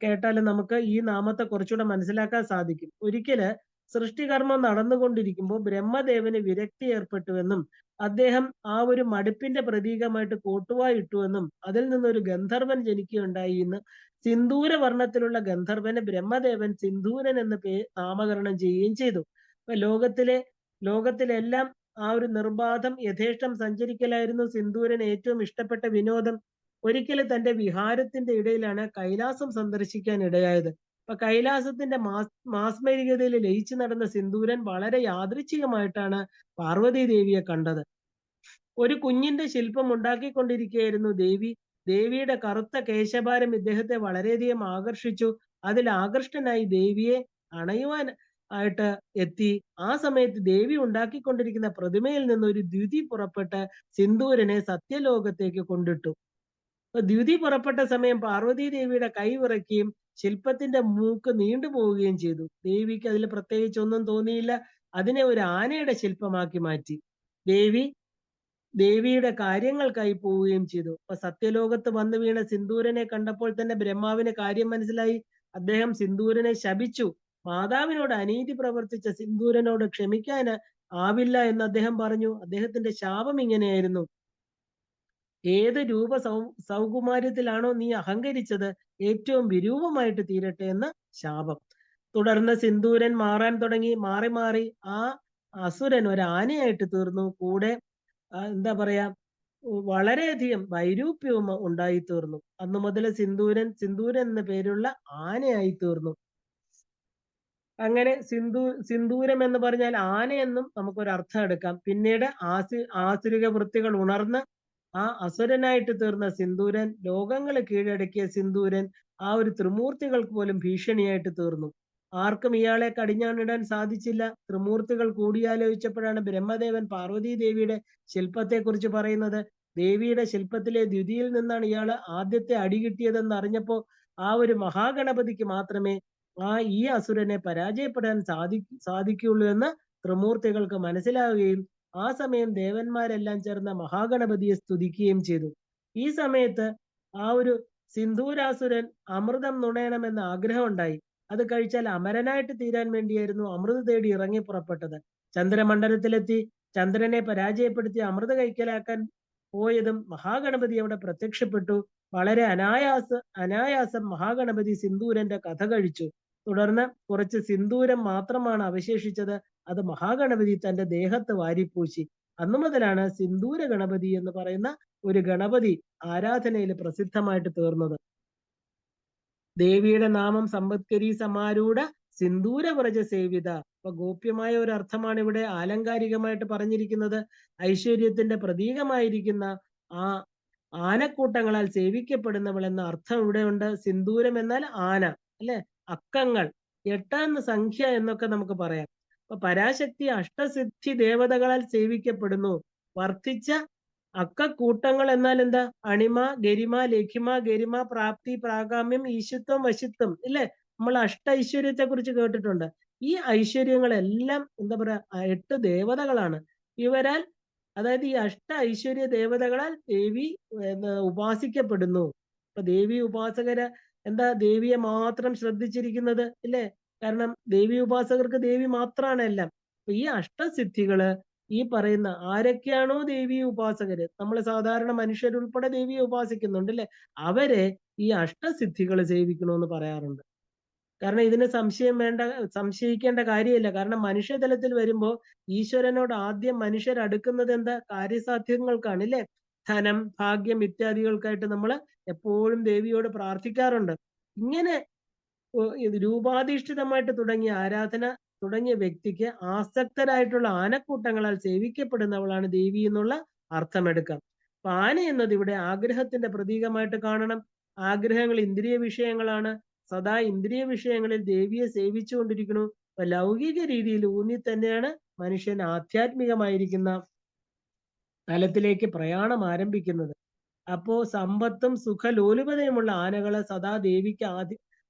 കേട്ടാൽ നമുക്ക് ഈ നാമത്തെ കുറച്ചുകൂടെ മനസ്സിലാക്കാൻ സാധിക്കും. ഒരിക്കല് സൃഷ്ടികർമ്മം നടന്നുകൊണ്ടിരിക്കുമ്പോൾ ബ്രഹ്മദേവന് വിരക്തി ഏർപ്പെട്ടുവെന്നും അദ്ദേഹം ആ ഒരു മടുപ്പിന്റെ പ്രതീകമായിട്ട് കോട്ടുവായി ഇട്ടുവെന്നും അതിൽ നിന്നൊരു ഗന്ധർവൻ ജനിക്കുകയുണ്ടായി എന്ന്, സിന്ദൂര വർണ്ണത്തിലുള്ള ഗന്ധർവന് ബ്രഹ്മദേവൻ സിന്ദൂരൻ എന്ന് നാമകരണം ചെയ്യുകയും ചെയ്തു. അപ്പൊ ലോകത്തിലെല്ലാം ആ ഒരു നിർബാധം യഥേഷ്ടം സഞ്ചരിക്കലായിരുന്നു സിന്ദൂരന് ഏറ്റവും ഇഷ്ടപ്പെട്ട വിനോദം. ഒരിക്കലും തന്റെ വിഹാരത്തിന്റെ ഇടയിലാണ് കൈലാസം സന്ദർശിക്കാൻ ഇടയായത്. അപ്പൊ കൈലാസത്തിന്റെ മാസ്മരികതയിൽ ലയിച്ചു നടന്ന സിന്ദൂരൻ വളരെ യാദൃച്ഛികമായിട്ടാണ് പാർവതി ദേവിയെ കണ്ടത്. ഒരു കുഞ്ഞിന്റെ ശില്പം ഉണ്ടാക്കിക്കൊണ്ടിരിക്കുകയായിരുന്നു ദേവി. ദേവിയുടെ കറുത്ത കേശഭാരം ഇദ്ദേഹത്തെ വളരെയധികം ആകർഷിച്ചു. അതിൽ ആകൃഷ്ടനായി ദേവിയെ അണയുവാൻ ആയിട്ട് എത്തി. ആ സമയത്ത് ദേവി ഉണ്ടാക്കിക്കൊണ്ടിരിക്കുന്ന പ്രതിമയിൽ നിന്ന് ഒരു ദ്യുതി പുറപ്പെട്ട് സിന്ദൂരനെ സത്യലോകത്തേക്ക് കൊണ്ടിട്ടു. ദ്യുതി പുറപ്പെട്ട സമയം പാർവതി ദേവിയുടെ കൈ വിറയ്ക്കുകയും ശില്പത്തിന്റെ മൂക്ക് നീണ്ടുപോവുകയും ചെയ്തു. ദേവിക്ക് അതിൽ പ്രത്യേകിച്ച് ഒന്നും തോന്നിയില്ല. അതിനെ ഒരു ആനയുടെ ശില്പമാക്കി മാറ്റി. ദേവിയുടെ കാര്യങ്ങൾക്കായി പോവുകയും ചെയ്തു. അപ്പൊ സത്യലോകത്ത് വന്നു വീണ സിന്ദൂരനെ കണ്ടപ്പോൾ തന്നെ ബ്രഹ്മാവിന് കാര്യം മനസ്സിലായി. അദ്ദേഹം സിന്ദൂരനെ ശപിച്ചു. മാതാവിനോട് അനീതി പ്രവർത്തിച്ച സിന്ദൂരനോട് ക്ഷമിക്കാൻ ആവില്ല എന്ന് അദ്ദേഹം പറഞ്ഞു. അദ്ദേഹത്തിന്റെ ശാപം ഇങ്ങനെയായിരുന്നു: ഏത് സൗകുമാര്യത്തിലാണോ നീ അഹങ്കരിച്ചത്, ഏറ്റവും വിരൂപമായിട്ട് തീരട്ടെ എന്ന് ശാപം. തുടർന്ന് സിന്ദൂരൻ മാറാൻ തുടങ്ങി. മാറി മാറി ആ അസുരൻ ഒരു ആനയായിട്ട് തീർന്നു. കൂടെ എന്താ പറയാ, വളരെയധികം വൈരൂപ്യവും ഉണ്ടായി തീർന്നു. അന്നു മുതൽ സിന്ദൂരൻ എന്ന പേരുള്ള ആനയായി തീർന്നു. അങ്ങനെ സിന്ദൂരം എന്ന് പറഞ്ഞാൽ ആനയെന്നും നമുക്കൊരർത്ഥം എടുക്കാം. പിന്നീട് ആസുരിക വൃത്തികൾ ഉണർന്ന് ആ അസുരനായിട്ട് തീർന്ന സിന്ദൂരൻ, ലോകങ്ങൾ കീഴടക്കിയ സിന്ദൂരൻ ആ ഒരു ത്രിമൂർത്തികൾക്ക് പോലും ഭീഷണിയായിട്ട് തീർന്നു. ആർക്കും ഇയാളെ കടിഞ്ഞാണിടാൻ സാധിച്ചില്ല. ത്രിമൂർത്തികൾ കൂടിയാലോചിച്ചപ്പോഴാണ് ബ്രഹ്മദേവൻ പാർവതി ദേവിയുടെ ശില്പത്തെ കുറിച്ച് പറയുന്നത്. ദേവിയുടെ ശില്പത്തിലെ ദ്യുതിയിൽ നിന്നാണ് ഇയാൾ ആദ്യത്തെ അടി കിട്ടിയതെന്ന് അറിഞ്ഞപ്പോ ആ ഒരു മഹാഗണപതിക്ക് മാത്രമേ ഈ അസുരനെ പരാജയപ്പെടാൻ സാധിക്കുകയുള്ളൂ എന്ന് ത്രിമൂർത്തികൾക്ക് മനസ്സിലാവുകയും ആ സമയം ദേവന്മാരെല്ലാം ചേർന്ന മഹാഗണപതിയെ സ്തുതിക്കുകയും ചെയ്തു. ഈ സമയത്ത് ആ ഒരു സിന്ദൂരാസുരൻ അമൃതം നുണയണമെന്ന് ആഗ്രഹം ഉണ്ടായി. അത് കഴിച്ചാൽ അമരനായിട്ട് തീരാൻ വേണ്ടിയായിരുന്നു അമൃത് തേടി ഇറങ്ങി പുറപ്പെട്ടത്. ചന്ദ്രമണ്ഡലത്തിലെത്തി ചന്ദ്രനെ പരാജയപ്പെടുത്തി അമൃത കൈക്കലാക്കാൻ പോയതും മഹാഗണപതി അവിടെ പ്രത്യക്ഷപ്പെട്ടു. വളരെ അനായാസം മഹാഗണപതി സിന്ദൂരന്റെ കഥ കഴിച്ചു. തുടർന്ന് കുറച്ച് സിന്ദൂരം മാത്രമാണ് അവശേഷിച്ചത്. അത് മഹാഗണപതി തന്റെ ദേഹത്ത് വാരിപ്പൂശി. അന്നു മുതലാണ് സിന്ദൂര ഗണപതി എന്ന് പറയുന്ന ഒരു ഗണപതി ആരാധനയിൽ പ്രസിദ്ധമായിട്ട് തീർന്നത്. ദേവിയുടെ നാമം സമ്പത്കരി സമാരൂഢ സിന്ദൂരവ്രജ സേവിത. അപ്പൊ ഗോപ്യമായ ഒരു അർത്ഥമാണ് ഇവിടെ ആലങ്കാരികമായിട്ട് പറഞ്ഞിരിക്കുന്നത്. ഐശ്വര്യത്തിന്റെ പ്രതീകമായിരിക്കുന്ന ആ ആനക്കൂട്ടങ്ങളാൽ സേവിക്കപ്പെടുന്നവൾ എന്ന അർത്ഥം ഇവിടെ ഉണ്ട്. സിന്ദൂരം എന്നാൽ ആന, അല്ലെ? അക്കങ്ങൾ, 8 എന്ന സംഖ്യ എന്നൊക്കെ നമുക്ക് പറയാം. അപ്പൊ പരാശക്തി അഷ്ടസിദ്ധി ദേവതകളാൽ സേവിക്കപ്പെടുന്നു. വർദ്ധിച്ച അക്കക്കൂട്ടങ്ങൾ എന്നാൽ എന്താ? അണിമ, ഗരിമ, ലഘിമ, ഗരിമ, പ്രാപ്തി, പ്രാകാമ്യം, ഈശിത്വം, വശിത്വം, ഇല്ലേ? നമ്മൾ അഷ്ട ഐശ്വര്യത്തെ കുറിച്ച് കേട്ടിട്ടുണ്ട്. ഈ ഐശ്വര്യങ്ങളെല്ലാം എന്താ പറയാ, 8 ദേവതകളാണ്. ഇവരാൽ, അതായത് ഈ അഷ്ട ഐശ്വര്യ ദേവതകളാൽ ദേവി ഉപാസിക്കപ്പെടുന്നു. അപ്പൊ ദേവി ഉപാസകര് എന്താ ദേവിയെ മാത്രം ശ്രദ്ധിച്ചിരിക്കുന്നത്, ഇല്ലേ? കാരണം ദേവി ഉപാസകർക്ക് ദേവി മാത്രമാണ് എല്ലാം. അപ്പൊ ഈ അഷ്ടസിദ്ധികള് ഈ പറയുന്ന ആരൊക്കെയാണോ ദേവി ഉപാസകര്, നമ്മൾ സാധാരണ മനുഷ്യരുൾപ്പെടെ ദേവിയെ ഉപാസിക്കുന്നുണ്ട്, അല്ലെ? അവരെ ഈ അഷ്ടസിദ്ധികൾ സേവിക്കണമെന്ന് പറയാറുണ്ട്. കാരണം ഇതിന് സംശയിക്കേണ്ട കാര്യമില്ല. കാരണം മനുഷ്യതലത്തിൽ വരുമ്പോ ഈശ്വരനോട് ആദ്യം മനുഷ്യർ അടുക്കുന്നത് എന്താ? കാര്യസാധ്യങ്ങൾക്കാണ്, ഇല്ലേ? ധനം, ഭാഗ്യം ഇത്യാദികൾക്കായിട്ട് നമ്മൾ എപ്പോഴും ദേവിയോട് പ്രാർത്ഥിക്കാറുണ്ട്. ഇങ്ങനെ രൂപാധിഷ്ഠിതമായിട്ട് തുടങ്ങിയ ആരാധന തുടങ്ങിയ വ്യക്തിക്ക് ആസക്തരായിട്ടുള്ള ആനക്കൂട്ടങ്ങളാൽ സേവിക്കപ്പെടുന്നവളാണ് ദേവി എന്നുള്ള അർത്ഥമെടുക്കാം. അപ്പൊ ആന എന്നത് ഇവിടെ ആഗ്രഹത്തിന്റെ പ്രതീകമായിട്ട് കാണണം. ആഗ്രഹങ്ങൾ ഇന്ദ്രിയ വിഷയങ്ങളാണ്. സദാ ഇന്ദ്രിയ വിഷയങ്ങളിൽ ദേവിയെ സേവിച്ചുകൊണ്ടിരിക്കുന്നു. അപ്പൊ ലൗകിക രീതിയിൽ ഊന്നി തന്നെയാണ് മനുഷ്യൻ ആധ്യാത്മികമായിരിക്കുന്ന തലത്തിലേക്ക് പ്രയാണം ആരംഭിക്കുന്നത്. അപ്പോ സമ്പത്തും സുഖലോലുപതയുമുള്ള ആനകളെ സദാ ദേവിക്ക്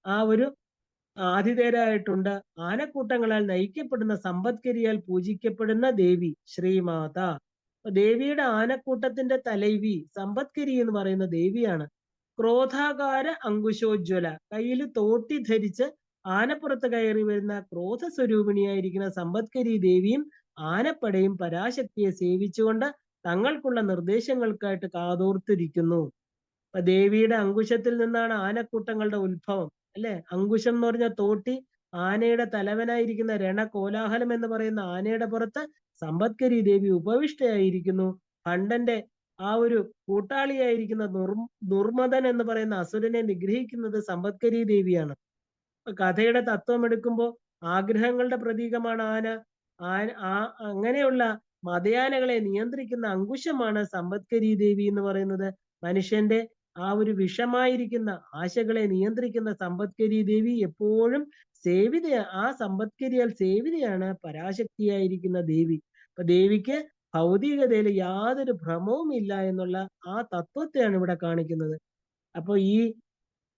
ആ ഒരു ആതിഥേയരായിട്ടുണ്ട്. ആനക്കൂട്ടങ്ങളാൽ നയിക്കപ്പെടുന്ന സമ്പത്കരിയാൽ പൂജിക്കപ്പെടുന്ന ദേവി ശ്രീമാത. ദേവിയുടെ ആനക്കൂട്ടത്തിന്റെ തലൈവി സമ്പത്കരി എന്ന് പറയുന്ന ദേവിയാണ്. ക്രോധാകാര അങ്കുശോജ്വല, കയ്യിൽ തോട്ടി ധരിച്ച് ആനപ്പുറത്ത് കയറി വരുന്ന ക്രോധ സ്വരൂപിണിയായിരിക്കുന്ന സമ്പത്കരി ദേവിയും ആനപ്പടയും പരാശക്തിയെ സേവിച്ചുകൊണ്ട് തങ്ങൾക്കുള്ള നിർദ്ദേശങ്ങൾക്കായിട്ട് കാതോർത്തിരിക്കുന്നു. അപ്പൊ ദേവിയുടെ അങ്കുശത്തിൽ നിന്നാണ് ആനക്കൂട്ടങ്ങളുടെ ഉത്ഭവം, അല്ലെ? അങ്കുശം എന്ന് പറഞ്ഞ തോട്ടി, ആനയുടെ തലവനായിരിക്കുന്ന രണകോലാഹലം എന്ന് പറയുന്ന ആനയുടെ പുറത്ത് സമ്പത്കരി ദേവി ഉപവിഷ്ടയായിരിക്കുന്നു. ഭണ്ഡന്റെ ആ ഒരു കൂട്ടാളിയായിരിക്കുന്ന ദുർമദൻ എന്ന് പറയുന്ന അസുരനെ നിഗ്രഹിക്കുന്നത് സമ്പത്കരി ദേവിയാണ്. കഥയുടെ തത്വം എടുക്കുമ്പോൾ ആഗ്രഹങ്ങളുടെ പ്രതീകമാണ് ആന. അങ്ങനെയുള്ള മതയാനകളെ നിയന്ത്രിക്കുന്ന അങ്കുശമാണ് സമ്പദ്കരി ദേവി എന്ന് പറയുന്നത്. മനുഷ്യന്റെ ആ ഒരു വിഷമായിരിക്കുന്ന ആശകളെ നിയന്ത്രിക്കുന്ന സമ്പദ്കരി ദേവി എപ്പോഴും ആ സമ്പദ്കരിയാൽ സേവിതയാണ് പരാശക്തിയായിരിക്കുന്ന ദേവി. അപ്പൊ ദേവിക്ക് ഭൗതികതയിൽ യാതൊരു ഭ്രമവും ഇല്ല എന്നുള്ള ആ തത്വത്തെയാണ് ഇവിടെ കാണിക്കുന്നത്. അപ്പൊ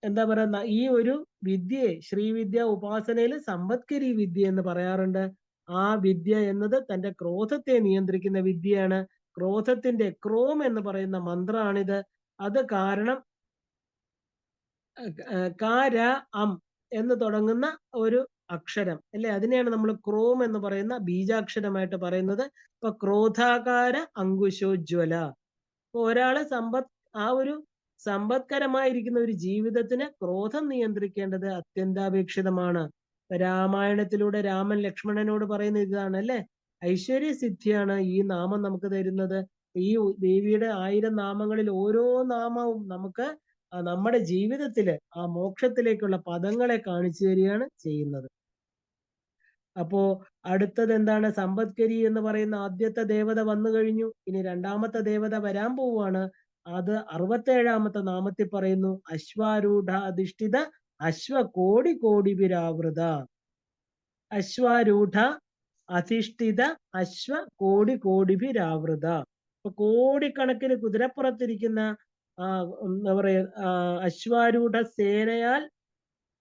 എന്താ പറയുന്ന ഈ ഒരു വിദ്യയെ ശ്രീവിദ്യ ഉപാസനയിൽ സമ്പദ്കരി വിദ്യ എന്ന് പറയാറുണ്ട്. ആ വിദ്യ എന്നത് തന്റെ ക്രോധത്തെ നിയന്ത്രിക്കുന്ന വിദ്യയാണ്. ക്രോധത്തിന്റെ ക്രോം എന്ന് പറയുന്ന മന്ത്രമാണിത്. അത് കാരണം കാര അം എന്ന് തുടങ്ങുന്ന ഒരു അക്ഷരം അല്ലെ, അതിനെയാണ് നമ്മൾ ക്രോം എന്ന് പറയുന്ന ബീജാക്ഷരമായിട്ട് പറയുന്നത്. ഇപ്പൊ ക്രോധാകാര അങ്കുശോജ്വല. ഇപ്പൊ ഒരാള് ആ ഒരു സമ്പത്കരമായിരിക്കുന്ന ഒരു ജീവിതത്തിന് ക്രോധം നിയന്ത്രിക്കേണ്ടത് അത്യന്താപേക്ഷിതമാണ്. രാമായണത്തിലൂടെ രാമൻ ലക്ഷ്മണനോട് പറയുന്ന ഇതാണ് അല്ലെ, ഐശ്വര്യ സിദ്ധിയാണ് ഈ നാമം നമുക്ക് തരുന്നത്. ഈ ദേവിയുടെ 1000 നാമങ്ങളിൽ ഓരോ നാമവും നമുക്ക് നമ്മുടെ ജീവിതത്തില് ആ മോക്ഷത്തിലേക്കുള്ള പദങ്ങളെ കാണിച്ചു തരികയാണ് ചെയ്യുന്നത്. അപ്പോ അടുത്തത് എന്താണ്? സമ്പദ്കരി എന്ന് പറയുന്ന ആദ്യത്തെ ദേവത വന്നു കഴിഞ്ഞു. ഇനി രണ്ടാമത്തെ ദേവത വരാൻ പോവുകയാണ്. അത് 67ാമത്തെ നാമത്തിൽ പറയുന്നു, അശ്വാരൂഢ അധിഷ്ഠിത അശ്വകോടി കോടിഭിരാവൃത. അശ്വാരൂഢ അധിഷ്ഠിത അശ്വകോടി കോടിഭിരാവൃത. അപ്പൊ കോടിക്കണക്കിന് കുതിരപ്പുറത്തിരിക്കുന്ന എന്താ പറയാ അശ്വാരൂഢ സേനയാൽ,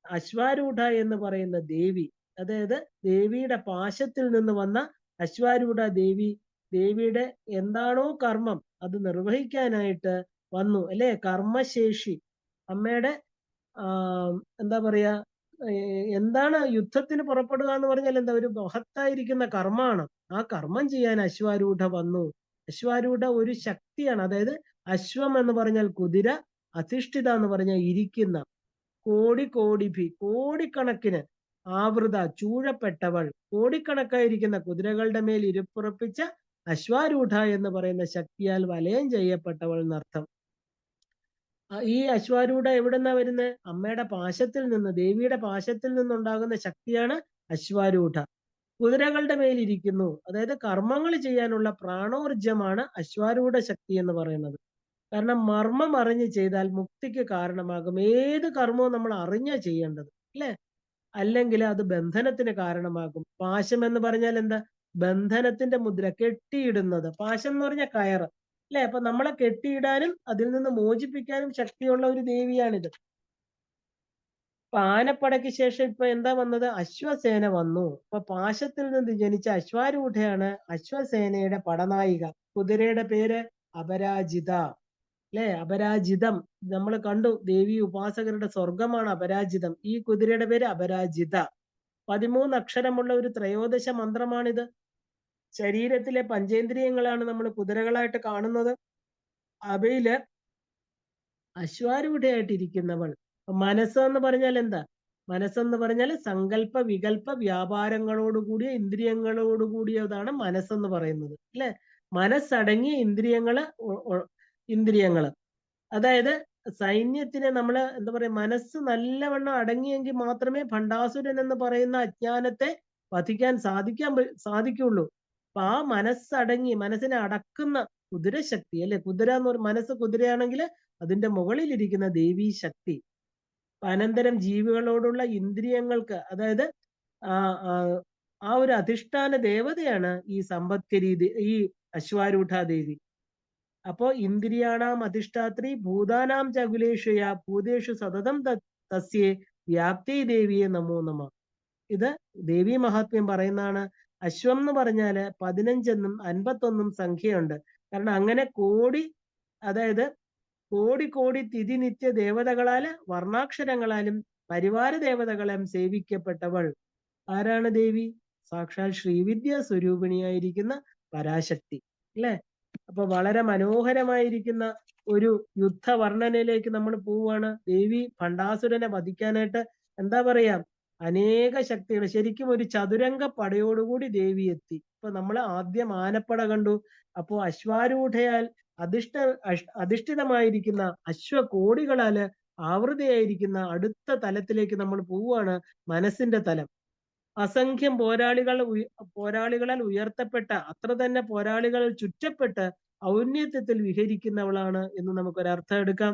അശ്വാരൂഢ എന്ന് പറയുന്ന ദേവി, അതായത് ദേവിയുടെ പാശത്തിൽ നിന്ന് വന്ന അശ്വാരൂഢ ദേവി, ദേവിയുടെ എന്താണോ കർമ്മം അത് നിർവഹിക്കാനായിട്ട് വന്നു അല്ലെ. കർമ്മശേഷി അമ്മയുടെ എന്താ പറയാ എന്താണ് യുദ്ധത്തിന് പുറപ്പെടുക എന്ന് പറഞ്ഞാൽ എന്താ, ഒരു മഹത്തായിരിക്കുന്ന കർമ്മമാണ്. ആ കർമ്മം ചെയ്യാൻ അശ്വാരൂഢ വന്നു. അശ്വാരൂഢ ഒരു ശക്തിയാണ്. അതായത് അശ്വം എന്ന് പറഞ്ഞാൽ കുതിര, അധിഷ്ഠിത എന്ന് പറഞ്ഞാൽ ഇരിക്കുന്ന, കോടിക്കണക്കിന് ആവൃത ചൂഴപ്പെട്ടവൾ, കോടിക്കണക്കായിരിക്കുന്ന കുതിരകളുടെ മേൽ ഇരുപ്പുറപ്പിച്ച അശ്വാരൂഢ എന്ന് പറയുന്ന ശക്തിയാൽ വലയം ചെയ്യപ്പെട്ടവൾ എന്നർത്ഥം. ഈ അശ്വാരൂഢ എവിടെന്നാ വരുന്നത്? അമ്മയുടെ പാശത്തിൽ നിന്ന്, ദേവിയുടെ പാശത്തിൽ നിന്നുണ്ടാകുന്ന ശക്തിയാണ് അശ്വാരൂഢ. കുതിരകളുടെ മേലിരിക്കുന്നു, അതായത് കർമ്മങ്ങൾ ചെയ്യാനുള്ള പ്രാണോർജമാണ് അശ്വാരൂഢ ശക്തി എന്ന് പറയുന്നത്. കാരണം മർമ്മം അറിഞ്ഞ് ചെയ്താൽ മുക്തിക്ക് കാരണമാകും. ഏത് കർമ്മവും നമ്മൾ അറിഞ്ഞാ ചെയ്യേണ്ടത് അല്ലെ, അല്ലെങ്കിൽ അത് ബന്ധനത്തിന് കാരണമാകും. പാശം എന്ന് പറഞ്ഞാൽ എന്താ? ബന്ധനത്തിന്റെ മുദ്ര, കെട്ടിയിടുന്നത്. പാശം എന്ന് പറഞ്ഞാൽ കയറ് അല്ലെ. അപ്പൊ നമ്മളെ കെട്ടിയിടാനും അതിൽ നിന്ന് മോചിപ്പിക്കാനും ശക്തിയുള്ള ഒരു ദേവിയാണിത്. അപ്പൊ ആനപ്പടയ്ക്ക് ശേഷം ഇപ്പൊ എന്താ വന്നത്? അശ്വസേന വന്നു. അപ്പൊ പാശത്തിൽ നിന്ന് ജനിച്ച അശ്വാരൂഢയാണ് അശ്വസേനയുടെ പടനായിക. കുതിരയുടെ പേര് അപരാജിത അല്ലെ. അപരാജിതം നമ്മൾ കണ്ടു, ദേവി ഉപാസകരുടെ സ്വർഗമാണ് അപരാജിതം. ഈ കുതിരയുടെ പേര് അപരാജിത. 13 അക്ഷരമുള്ള ഒരു ത്രയോദശ മന്ത്രമാണിത്. ശരീരത്തിലെ പഞ്ചേന്ദ്രിയങ്ങളാണ് നമ്മൾ കുതിരകളായിട്ട് കാണുന്നത്. അവയില് അശ്വാരൂഢയായിട്ടിരിക്കുന്നവൾ. മനസ്സെന്ന് പറഞ്ഞാൽ എന്താ? മനസ്സെന്ന് പറഞ്ഞാൽ സങ്കല്പ വികല്പ വ്യാപാരങ്ങളോടുകൂടിയ ഇന്ദ്രിയങ്ങളോടുകൂടിയതാണ് മനസ്സെന്ന് പറയുന്നത് അല്ലെ. മനസ്സടങ്ങിയ ഇന്ദ്രിയങ്ങള്, അതായത് സൈന്യത്തിനെ നമ്മൾ എന്താ പറയാ, മനസ്സ് നല്ലവണ്ണം അടങ്ങിയെങ്കിൽ മാത്രമേ ഭണ്ഡാസുരൻ എന്ന് പറയുന്ന അജ്ഞാനത്തെ വധിക്കാൻ സാധിക്കുള്ളൂ. അപ്പൊ ആ മനസ്സടങ്ങി, മനസ്സിനെ അടക്കുന്ന കുതിരശക്തി അല്ലെ. കുതിര എന്ന് പറയുന്ന മനസ്സ് കുതിരയാണെങ്കിൽ അതിന്റെ മുകളിലിരിക്കുന്ന ദേവീ ശക്തി. അനന്തരം ജീവികളോടുള്ള ഇന്ദ്രിയങ്ങൾക്ക്, അതായത് ആ ഒരു അധിഷ്ഠാന ദേവതയാണ് ഈ സമ്പദ്കരി, ഈ അശ്വാരൂഢ ദേവി. അപ്പോ ഇന്ദ്രിയാണാം അധിഷ്ഠാത്രി ഭൂതാനാം ചകുലേഷയ ഭൂതേഷു സതതം തസ്യേ വ്യാപ്തി ദേവിയെ നമോ നമ. ഇത് ദേവി മഹാത്മ്യം പറയുന്നതാണ്. അശ്വം എന്ന് പറഞ്ഞാല് 15 51 സംഖ്യയുണ്ട്. കാരണം അങ്ങനെ അതായത് കോടി തിഥി നിത്യ ദേവതകളാല് വർണ്ണാക്ഷരങ്ങളാലും പരിവാര ദേവതകളാലും സേവിക്കപ്പെട്ടവൾ ആരാണ്? ദേവി സാക്ഷാൽ ശ്രീവിദ്യ സ്വരൂപിണിയായിരിക്കുന്ന പരാശക്തി അല്ലെ. അപ്പൊ വളരെ മനോഹരമായിരിക്കുന്ന ഒരു യുദ്ധ വർണ്ണനയിലേക്ക് നമ്മൾ പോവുകയാണ്. ദേവി ഭണ്ഡാസുരനെ വധിക്കാനായിട്ട് എന്താ പറയാ, അനേക ശക്തികൾ, ശരിക്കും ഒരു ചതുരംഗ പടയോടുകൂടി ദേവി എത്തി. ഇപ്പൊ നമ്മൾ ആദ്യം ആനപ്പട കണ്ടു. അപ്പോ അശ്വാരൂഢയാൽ അധിഷ്ഠിതമായിരിക്കുന്ന അശ്വകോടികളാല് ആവൃതയായിരിക്കുന്ന അടുത്ത തലത്തിലേക്ക് നമ്മൾ പോവുകയാണ്, മനസ്സിന്റെ തലം. അസംഖ്യം പോരാളികളാൽ ഉയർത്തപ്പെട്ട അത്ര തന്നെ പോരാളികൾ ചുറ്റപ്പെട്ട് ഔന്നത്യത്തിൽ വിഹരിക്കുന്നവളാണ് എന്ന് നമുക്കൊരർത്ഥം എടുക്കാം.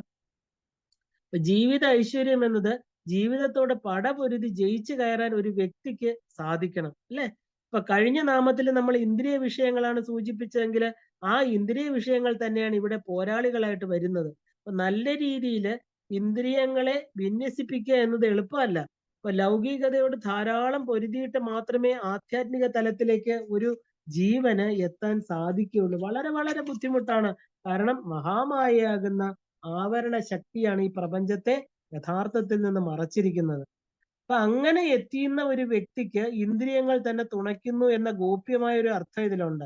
ജീവിത ഐശ്വര്യം എന്നത് ജീവിതത്തോട് പടപൊരുതി ജയിച്ചു കയറാൻ ഒരു വ്യക്തിക്ക് സാധിക്കണം, അല്ലെ? ഇപ്പൊ കഴിഞ്ഞ നാമത്തിൽ നമ്മൾ ഇന്ദ്രിയ വിഷയങ്ങളാണ് സൂചിപ്പിച്ചതെങ്കിൽ ആ ഇന്ദ്രിയ വിഷയങ്ങൾ തന്നെയാണ് ഇവിടെ പോരാളികളായിട്ട് വരുന്നത്. അപ്പൊ നല്ല രീതിയിൽ ഇന്ദ്രിയങ്ങളെ വിന്യസിപ്പിക്കുക എന്നത് എളുപ്പമല്ല. ഇപ്പൊ ലൗകികതയോട് ധാരാളം പൊരുതിയിട്ട് മാത്രമേ ആധ്യാത്മിക തലത്തിലേക്ക് ഒരു ജീവന് എത്താൻ സാധിക്കുകയുള്ളൂ. വളരെ വളരെ ബുദ്ധിമുട്ടാണ്. കാരണം മഹാമായയാകുന്ന ആവരണ ശക്തിയാണ് ഈ പ്രപഞ്ചത്തെ യഥാർത്ഥത്തിൽ നിന്ന് മറച്ചിരിക്കുന്നത്. അപ്പൊ അങ്ങനെ എത്തിയുന്ന ഒരു വ്യക്തിക്ക് ഇന്ദ്രിയങ്ങൾ തന്നെ തുണയ്ക്കുന്നു എന്ന ഗോപ്യമായ ഒരു അർത്ഥം ഇതിലുണ്ട്.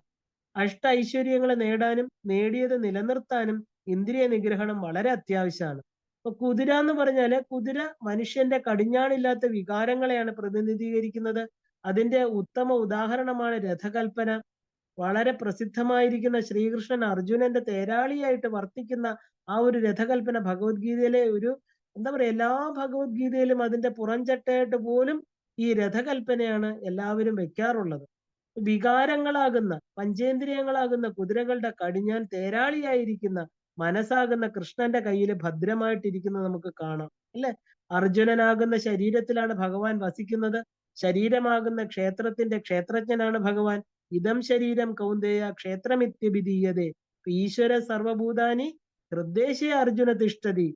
അഷ്ട ഐശ്വര്യങ്ങളെ നേടാനും നേടിയത് നിലനിർത്താനും ഇന്ദ്രിയ നിഗ്രഹണം വളരെ അത്യാവശ്യമാണ്. ഇപ്പൊ കുതിര എന്ന് പറഞ്ഞാല് കുതിര മനുഷ്യന്റെ കടിഞ്ഞാണില്ലാത്ത വികാരങ്ങളെയാണ് പ്രതിനിധീകരിക്കുന്നത്. അതിന്റെ ഉത്തമ ഉദാഹരണമാണ് രഥകൽപ്പന. വളരെ പ്രസിദ്ധമായിരിക്കുന്ന ശ്രീകൃഷ്ണൻ അർജുനന്റെ തേരാളിയായിട്ട് വർത്തിക്കുന്ന ആ ഒരു രഥകൽപ്പന ഭഗവത്ഗീതയിലെ ഒരു എന്താ പറയാ, എല്ലാ ഭഗവത്ഗീതയിലും അതിന്റെ പുറംചട്ടയായിട്ട് പോലും ഈ രഥകൽപ്പനയാണ് എല്ലാവരും വെക്കാറുള്ളത്. വികാരങ്ങളാകുന്ന പഞ്ചേന്ദ്രിയങ്ങളാകുന്ന കുതിരകളുടെ കടിഞ്ഞാൻ തേരാളിയായിരിക്കുന്ന മനസ്സാകുന്ന കൃഷ്ണന്റെ കയ്യിൽ ഭദ്രമായിട്ടിരിക്കുന്നത് നമുക്ക് കാണാം, അല്ലെ? അർജുനനാകുന്ന ശരീരത്തിലാണ് ഭഗവാൻ വസിക്കുന്നത്. ശരീരമാകുന്ന ക്ഷേത്രത്തിന്റെ ക്ഷേത്രജ്ഞനാണ് ഭഗവാൻ. ഇതം ശരീരം കൗന്ദേയ ക്ഷേത്രമിത്യഭിധീയതേ. ഈശ്വര സർവഭൂതാനി ഹൃദ്ദേശേ അർജുന തിഷ്ഠതി.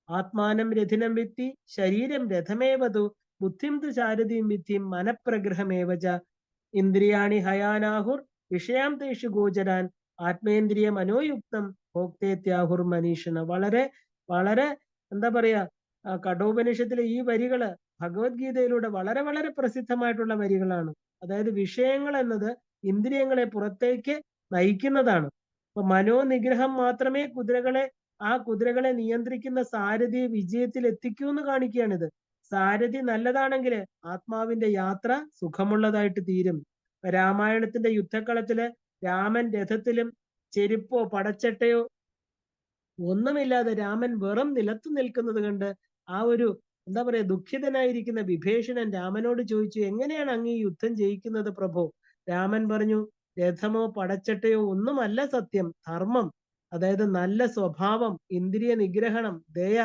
ആത്മാനം രഥിനം വിത്തി ശരീരം രഥമേവതു ബുദ്ധിം തു ചാരതീം വിദ്ധിം മനഃപ്രഗ്രഹമേവച. ഇന്ദ്രിയാണി ഹയാനാഹുർ വിഷയാം തേഷു ഗോചരാൻ ആത്മേന്ദ്രിയ മനോയുക്തം ഭോക്തേത്യാഹുർ മനീഷണ. വളരെ വളരെ എന്താ പറയാ, കഠോപനിഷത്തിലെ ഈ വരികള് ഭഗവത്ഗീതയിലൂടെ വളരെ വളരെ പ്രസിദ്ധമായിട്ടുള്ള വരികളാണ്. അതായത് വിഷയങ്ങൾ എന്നത് ഇന്ദ്രിയങ്ങളെ പുറത്തേക്ക് നയിക്കുന്നതാണ്. അപ്പൊ മനോനിഗ്രഹം മാത്രമേ ആ കുതിരകളെ നിയന്ത്രിക്കുന്ന സാരഥിയെ വിജയത്തിൽ എത്തിക്കൂ എന്ന് കാണിക്കുകയാണിത്. സാരഥി നല്ലതാണെങ്കിൽ ആത്മാവിന്റെ യാത്ര സുഖമുള്ളതായിട്ട് തീരും. രാമായണത്തിന്റെ യുദ്ധക്കളത്തില് രാമൻ രഥത്തിലും ചെരുപ്പോ പടച്ചട്ടയോ ഒന്നുമില്ലാതെ രാമൻ വെറും നിലത്ത് നിൽക്കുന്നത് കണ്ട് ആ ഒരു എന്താ പറയാ ദുഃഖിതനായിരിക്കുന്ന വിഭീഷണൻ രാമനോട് ചോദിച്ചു, എങ്ങനെയാണ് അങ്ങ് ഈ യുദ്ധം ജയിക്കുന്നത് പ്രഭോ? രാമൻ പറഞ്ഞു, രഥമോ പടച്ചട്ടയോ ഒന്നുമല്ല സത്യം, ധർമ്മം. അതായത് നല്ല സ്വഭാവം, ഇന്ദ്രിയ നിഗ്രഹണം, ദയ,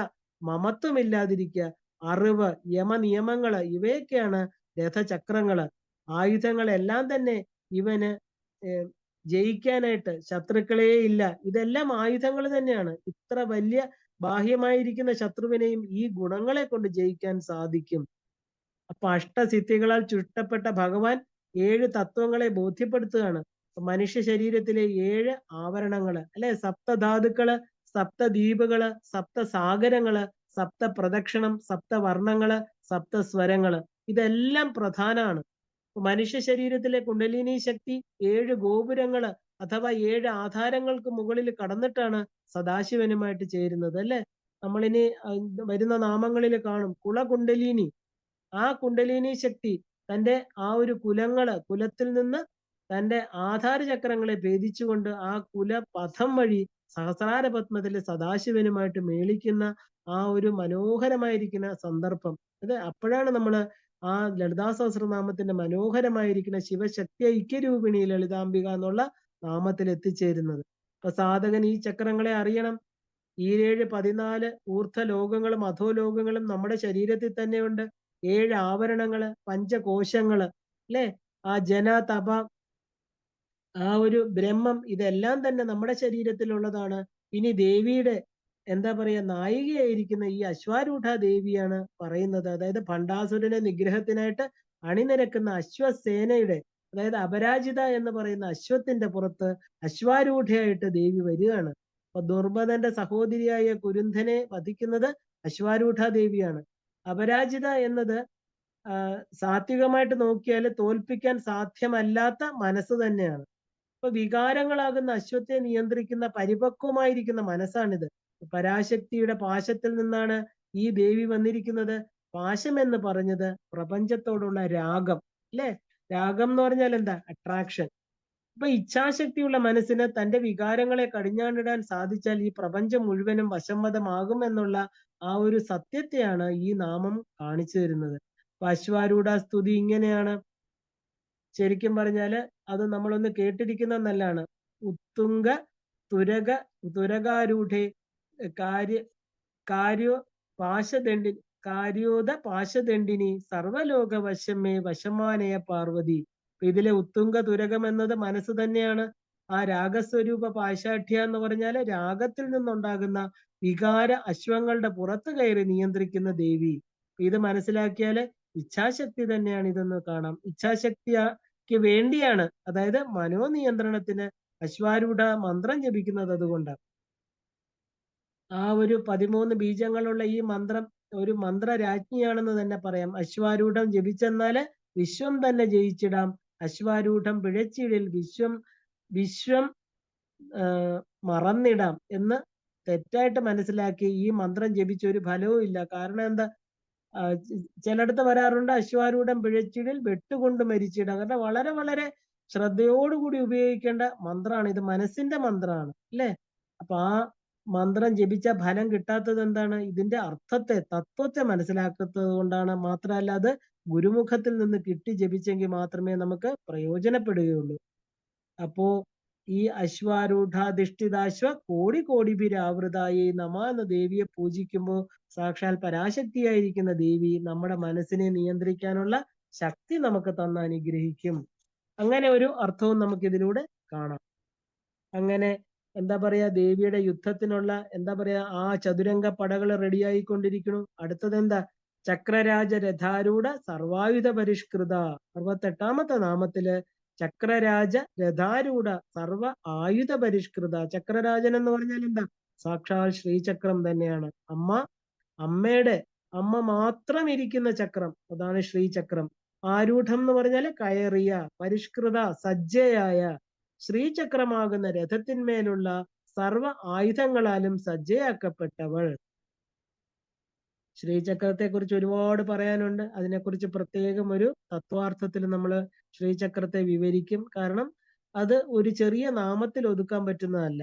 മമത്വമില്ലാതിരിക്കുക, അറിവ്, യമനിയമങ്ങള്, ഇവയൊക്കെയാണ് രഥചക്രങ്ങള്. ആയുധങ്ങളെല്ലാം തന്നെ ഇവന് ജയിക്കാനായിട്ട് ശത്രുക്കളേ ഇല്ല. ഇതെല്ലാം ആയുധങ്ങൾ തന്നെയാണ്. ഇത്ര വലിയ ബാഹ്യമായിരിക്കുന്ന ശത്രുവിനെയും ഈ ഗുണങ്ങളെ കൊണ്ട് ജയിക്കാൻ സാധിക്കും. അപ്പൊ അഷ്ടസിദ്ധികളാൽ ചുറ്റപ്പെട്ട ഭഗവാൻ 7 തത്വങ്ങളെ ബോധ്യപ്പെടുത്തുകയാണ്. മനുഷ്യ ശരീരത്തിലെ 7 ആവരണങ്ങള്, അല്ലെ? സപ്തധാതുക്കള്, സപ്തദ്വീപുകള്, സപ്തസാഗരങ്ങള്, സപ്തപ്രദക്ഷിണം, സപ്തവർണ്ണങ്ങള്, സപ്തസ്വരങ്ങള്, ഇതെല്ലാം പ്രധാനമാണ്. മനുഷ്യ ശരീരത്തിലെ കുണ്ടലിനി ശക്തി 7 ഗോപുരങ്ങള് അഥവാ 7 ആധാരങ്ങൾക്ക് മുകളിൽ കടന്നിട്ടാണ് സദാശിവനുമായിട്ട് ചേരുന്നത്, അല്ലെ? നമ്മളിനി വരുന്ന നാമങ്ങളിൽ കാണും കുളകുണ്ടലിനി. ആ കുണ്ടലിനി ശക്തി തന്റെ ആ ഒരു കുലത്തിൽ നിന്ന് തന്റെ ആധാര ചക്രങ്ങളെ ഭേദിച്ചുകൊണ്ട് ആ കുലപഥം വഴി സഹസ്രാര പത്മത്തിലെ സദാശിവനുമായിട്ട് മേളിക്കുന്ന ആ ഒരു മനോഹരമായിരിക്കുന്ന സന്ദർഭം. അത് അപ്പോഴാണ് നമ്മള് ആ ലളിതാ സഹസ്രനാമത്തിന്റെ മനോഹരമായിരിക്കുന്ന ശിവശക്തി ഐക്യരൂപിണി ലളിതാംബിക എന്നുള്ള നാമത്തിൽ എത്തിച്ചേരുന്നത്. അപ്പൊ സാധകൻ ഈ ചക്രങ്ങളെ അറിയണം. ഈ 14 ഊർധ്വ ലോകങ്ങളും അധോലോകങ്ങളും നമ്മുടെ ശരീരത്തിൽ തന്നെയുണ്ട്. 7 ആവരണങ്ങള്, പഞ്ചകോശങ്ങള്, അല്ലെ? ആ ജന തപ, ആ ഒരു ബ്രഹ്മം, ഇതെല്ലാം തന്നെ നമ്മുടെ ശരീരത്തിലുള്ളതാണ്. ഇനി ദേവിയുടെ എന്താ പറയാ നായികയായിരിക്കുന്ന ഈ അശ്വാരൂഢ ദേവിയാണ് പറയുന്നത്. അതായത് ഭണ്ഡാസുരനെ നിഗ്രഹത്തിനായിട്ട് അണിനിരക്കുന്ന അശ്വസേനയുടെ, അതായത് അപരാജിത എന്ന് പറയുന്ന അശ്വത്തിന്റെ പുറത്ത് അശ്വാരൂഢയായിട്ട് ദേവി വരികയാണ്. അപ്പൊ ദുർബദന്റെ സഹോദരിയായ കുരുന്ധനെ വധിക്കുന്നത് അശ്വാരൂഢ ദേവിയാണ്. അപരാജിത എന്നത് സാത്വികമായിട്ട് നോക്കിയാൽ തോൽപ്പിക്കാൻ സാധ്യമല്ലാത്ത മനസ്സ് തന്നെയാണ്. അപ്പൊ വികാരങ്ങളാകുന്ന അശ്വത്തെ നിയന്ത്രിക്കുന്ന പരിപക്വമായിരിക്കുന്ന മനസ്സാണിത്. പരാശക്തിയുടെ പാശത്തിൽ നിന്നാണ് ഈ ദേവി വന്നിരിക്കുന്നത്. പാശം എന്ന് പറഞ്ഞത് പ്രപഞ്ചത്തോടുള്ള രാഗം, അല്ലെ? രാഗം എന്ന് പറഞ്ഞാൽ എന്താ? അട്രാക്ഷൻ. അപ്പൊ ഇച്ഛാശക്തിയുള്ള മനസ്സിന് തന്റെ വികാരങ്ങളെ കടിഞ്ഞാണിടാൻ സാധിച്ചാൽ ഈ പ്രപഞ്ചം മുഴുവനും വശംവദമാകുമെന്നുള്ള ആ ഒരു സത്യത്തെയാണ് ഈ നാമം കാണിച്ചു തരുന്നത്. അപ്പൊ അശ്വാരൂഢ സ്തുതി ഇങ്ങനെയാണ്. ശരിക്കും പറഞ്ഞാല് അത് നമ്മളൊന്ന് കേട്ടിരിക്കുന്നത് നല്ലതാണ്. ഉത്തുംഗ തുരക തുരകാരൂഢേ കാര്യ കാര്യോ പാശദണ്ഡി കാര്യോദ പാശദണ്ഡിനി സർവലോക വശമേ വശമാനയ പാർവതി. ഇതിലെ ഉത്തുംഗ തുരകം എന്നത് മനസ്സ് തന്നെയാണ്. ആ രാഗസ്വരൂപ പാശാഠ്യ എന്ന് പറഞ്ഞാല് രാഗത്തിൽ നിന്നുണ്ടാകുന്ന വികാര അശ്വങ്ങളുടെ പുറത്ത് കയറി നിയന്ത്രിക്കുന്ന ദേവി. ഇത് മനസ്സിലാക്കിയാല് ഇച്ഛാശക്തി തന്നെയാണ് ഇതെന്ന് കാണാം. ഇച്ഛാശക്തിക്ക് വേണ്ടിയാണ്, അതായത് മനോനിയന്ത്രണത്തിന് അശ്വാരൂഢ മന്ത്രം ജപിക്കുന്നത് അതുകൊണ്ടാണ്. ആ ഒരു 13 ബീജങ്ങളുള്ള ഈ മന്ത്രം ഒരു മന്ത്രരാജ്ഞിയാണെന്ന് തന്നെ പറയാം. അശ്വാരൂഢം ജപിച്ചെന്നാല് വിശ്വം തന്നെ ജയിച്ചിടാം. അശ്വാരൂഢം പിഴച്ചിടിൽ വിശ്വം മറന്നിടാം എന്ന് തെറ്റായിട്ട് മനസ്സിലാക്കി ഈ മന്ത്രം ജപിച്ച ഒരു ഫലവും ഇല്ല. കാരണം എന്താ? ചിലടത്ത് വരാറുണ്ട് അശ്വാരൂഢം പിഴച്ചിടിൽ വെട്ടുകൊണ്ട് മരിച്ചിടാം. കാരണം വളരെ വളരെ ശ്രദ്ധയോടുകൂടി ഉപയോഗിക്കേണ്ട മന്ത്രമാണ് ഇത്. മനസ്സിന്റെ മന്ത്രമാണ് അല്ലെ? അപ്പൊ ആ മന്ത്രം ജപിച്ച ഫലം കിട്ടാത്തത് എന്താണ്? ഇതിന്റെ അർത്ഥത്തെ, തത്വത്തെ മനസ്സിലാക്കാത്തത് കൊണ്ടാണ്. മാത്രമല്ല അത് ഗുരുമുഖത്തിൽ നിന്ന് കിട്ടി ജപിച്ചെങ്കിൽ മാത്രമേ നമുക്ക് പ്രയോജനപ്പെടുകയുള്ളൂ. അപ്പോ ഈ അശ്വാരൂഢാധിഷ്ഠിതാശ്വ കോടി കോടിഭിരാവൃതായി നമ എന്ന ദേവിയെ പൂജിക്കുമ്പോൾ സാക്ഷാൽ പരാശക്തിയായിരിക്കുന്ന ദേവി നമ്മുടെ മനസ്സിനെ നിയന്ത്രിക്കാനുള്ള ശക്തി നമുക്ക് തന്ന് അനുഗ്രഹിക്കും. അങ്ങനെ ഒരു അർത്ഥവും നമുക്ക് ഇതിലൂടെ കാണാം. അങ്ങനെ എന്താ പറയാ, ദേവിയുടെ യുദ്ധത്തിനുള്ള എന്താ പറയാ ആ ചതുരംഗ പടകൾ റെഡിയായിക്കൊണ്ടിരിക്കുന്നു. അടുത്തത് എന്താ? ചക്രരാജ രഥാരൂഢ സർവായുധ പരിഷ്കൃത. 68ാമത്തെ നാമത്തില് ചക്രരാജ രഥാരൂഢ സർവ ആയുധ പരിഷ്കൃത. ചക്രരാജൻ എന്ന് പറഞ്ഞാൽ എന്താ? സാക്ഷാൽ ശ്രീചക്രം തന്നെയാണ്. അമ്മ മാത്രം ഇരിക്കുന്ന ചക്രം, അതാണ് ശ്രീചക്രം. ആരൂഢം എന്ന് പറഞ്ഞാല് കയറിയ, പരിഷ്കൃത സജ്ജയായ. ശ്രീചക്രമാകുന്ന രഥത്തിന്മേലുള്ള സർവ ആയുധങ്ങളാലും സജ്ജയാക്കപ്പെട്ടവൾ. ശ്രീചക്രത്തെ കുറിച്ച് ഒരുപാട് പറയാനുണ്ട്. അതിനെക്കുറിച്ച് പ്രത്യേകം ഒരു തത്വാർത്ഥത്തിൽ നമ്മൾ ശ്രീചക്രത്തെ വിവരിക്കും. കാരണം അത് ഒരു ചെറിയ നാമത്തിൽ ഒതുക്കാൻ പറ്റുന്നതല്ല.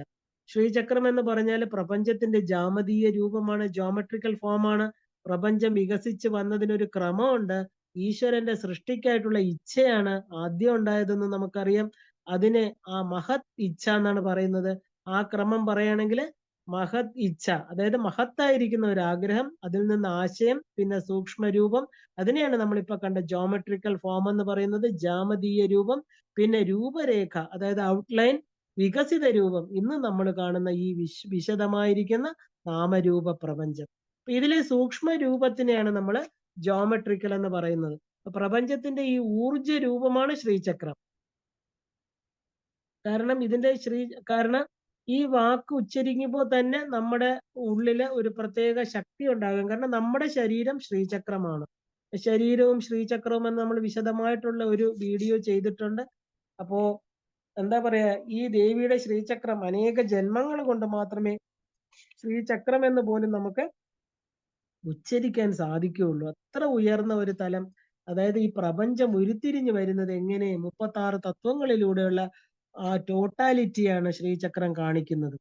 ശ്രീചക്രം എന്ന് പറഞ്ഞാൽ പ്രപഞ്ചത്തിന്റെ ജാമതീയ രൂപമാണ്, ജോമെട്രിക്കൽ ഫോമാണ്. പ്രപഞ്ചം വികസിച്ച് വന്നതിനൊരു ക്രമമുണ്ട്. ഈശ്വരന്റെ സൃഷ്ടിക്കായിട്ടുള്ള ഇച്ഛയാണ് ആദ്യം ഉണ്ടായതെന്ന് നമുക്കറിയാം. അതിനെ ആ മഹത് ഇച്ഛ എന്നാണ് പറയുന്നത്. ആ ക്രമം പറയുകയാണെങ്കിൽ മഹത് ഇച്ഛ, അതായത് മഹത്തായിരിക്കുന്ന ഒരു ആഗ്രഹം, അതിൽ നിന്ന് ആശയം, പിന്നെ സൂക്ഷ്മ രൂപം, അതിനെയാണ് നമ്മളിപ്പോ കണ്ട ജോമെട്രിക്കൽ ഫോം എന്ന് പറയുന്നത്, ജാമതീയ രൂപം, പിന്നെ രൂപരേഖ, അതായത് ഔട്ട്ലൈൻ, വികസിത രൂപം, ഇന്ന് നമ്മൾ കാണുന്ന ഈ വിശദമായിരിക്കുന്ന നാമരൂപ പ്രപഞ്ചം. ഇതിലെ സൂക്ഷ്മ രൂപത്തിനെയാണ് നമ്മൾ ജോമെട്രിക്കൽ എന്ന് പറയുന്നത്. പ്രപഞ്ചത്തിന്റെ ഈ ഊർജ രൂപമാണ് ശ്രീചക്രം. കാരണം കാരണം ഈ വാക്ക് ഉച്ചരിക്കുമ്പോൾ തന്നെ നമ്മുടെ ഉള്ളില് ഒരു പ്രത്യേക ശക്തി ഉണ്ടാകും. കാരണം നമ്മുടെ ശരീരം ശ്രീചക്രമാണ്. ശരീരവും ശ്രീചക്രവും എന്ന് നമ്മൾ വിശദമായിട്ടുള്ള ഒരു വീഡിയോ ചെയ്തിട്ടുണ്ട്. അപ്പോ എന്താ പറയാ, ഈ ദേവിയുടെ ശ്രീചക്രം അനേക ജന്മങ്ങൾ കൊണ്ട് മാത്രമേ ശ്രീചക്രം എന്ന് പോലും നമുക്ക് ഉച്ചരിക്കാൻ സാധിക്കുകയുള്ളൂ. അത്ര ഉയർന്ന ഒരു തലം. അതായത് ഈ പ്രപഞ്ചം ഉരുത്തിരിഞ്ഞു വരുന്നത് എങ്ങനെ 36 തത്വങ്ങളിലൂടെയുള്ള ആ ടോട്ടാലിറ്റിയാണ് ശ്രീചക്രം കാണിക്കുന്നത്.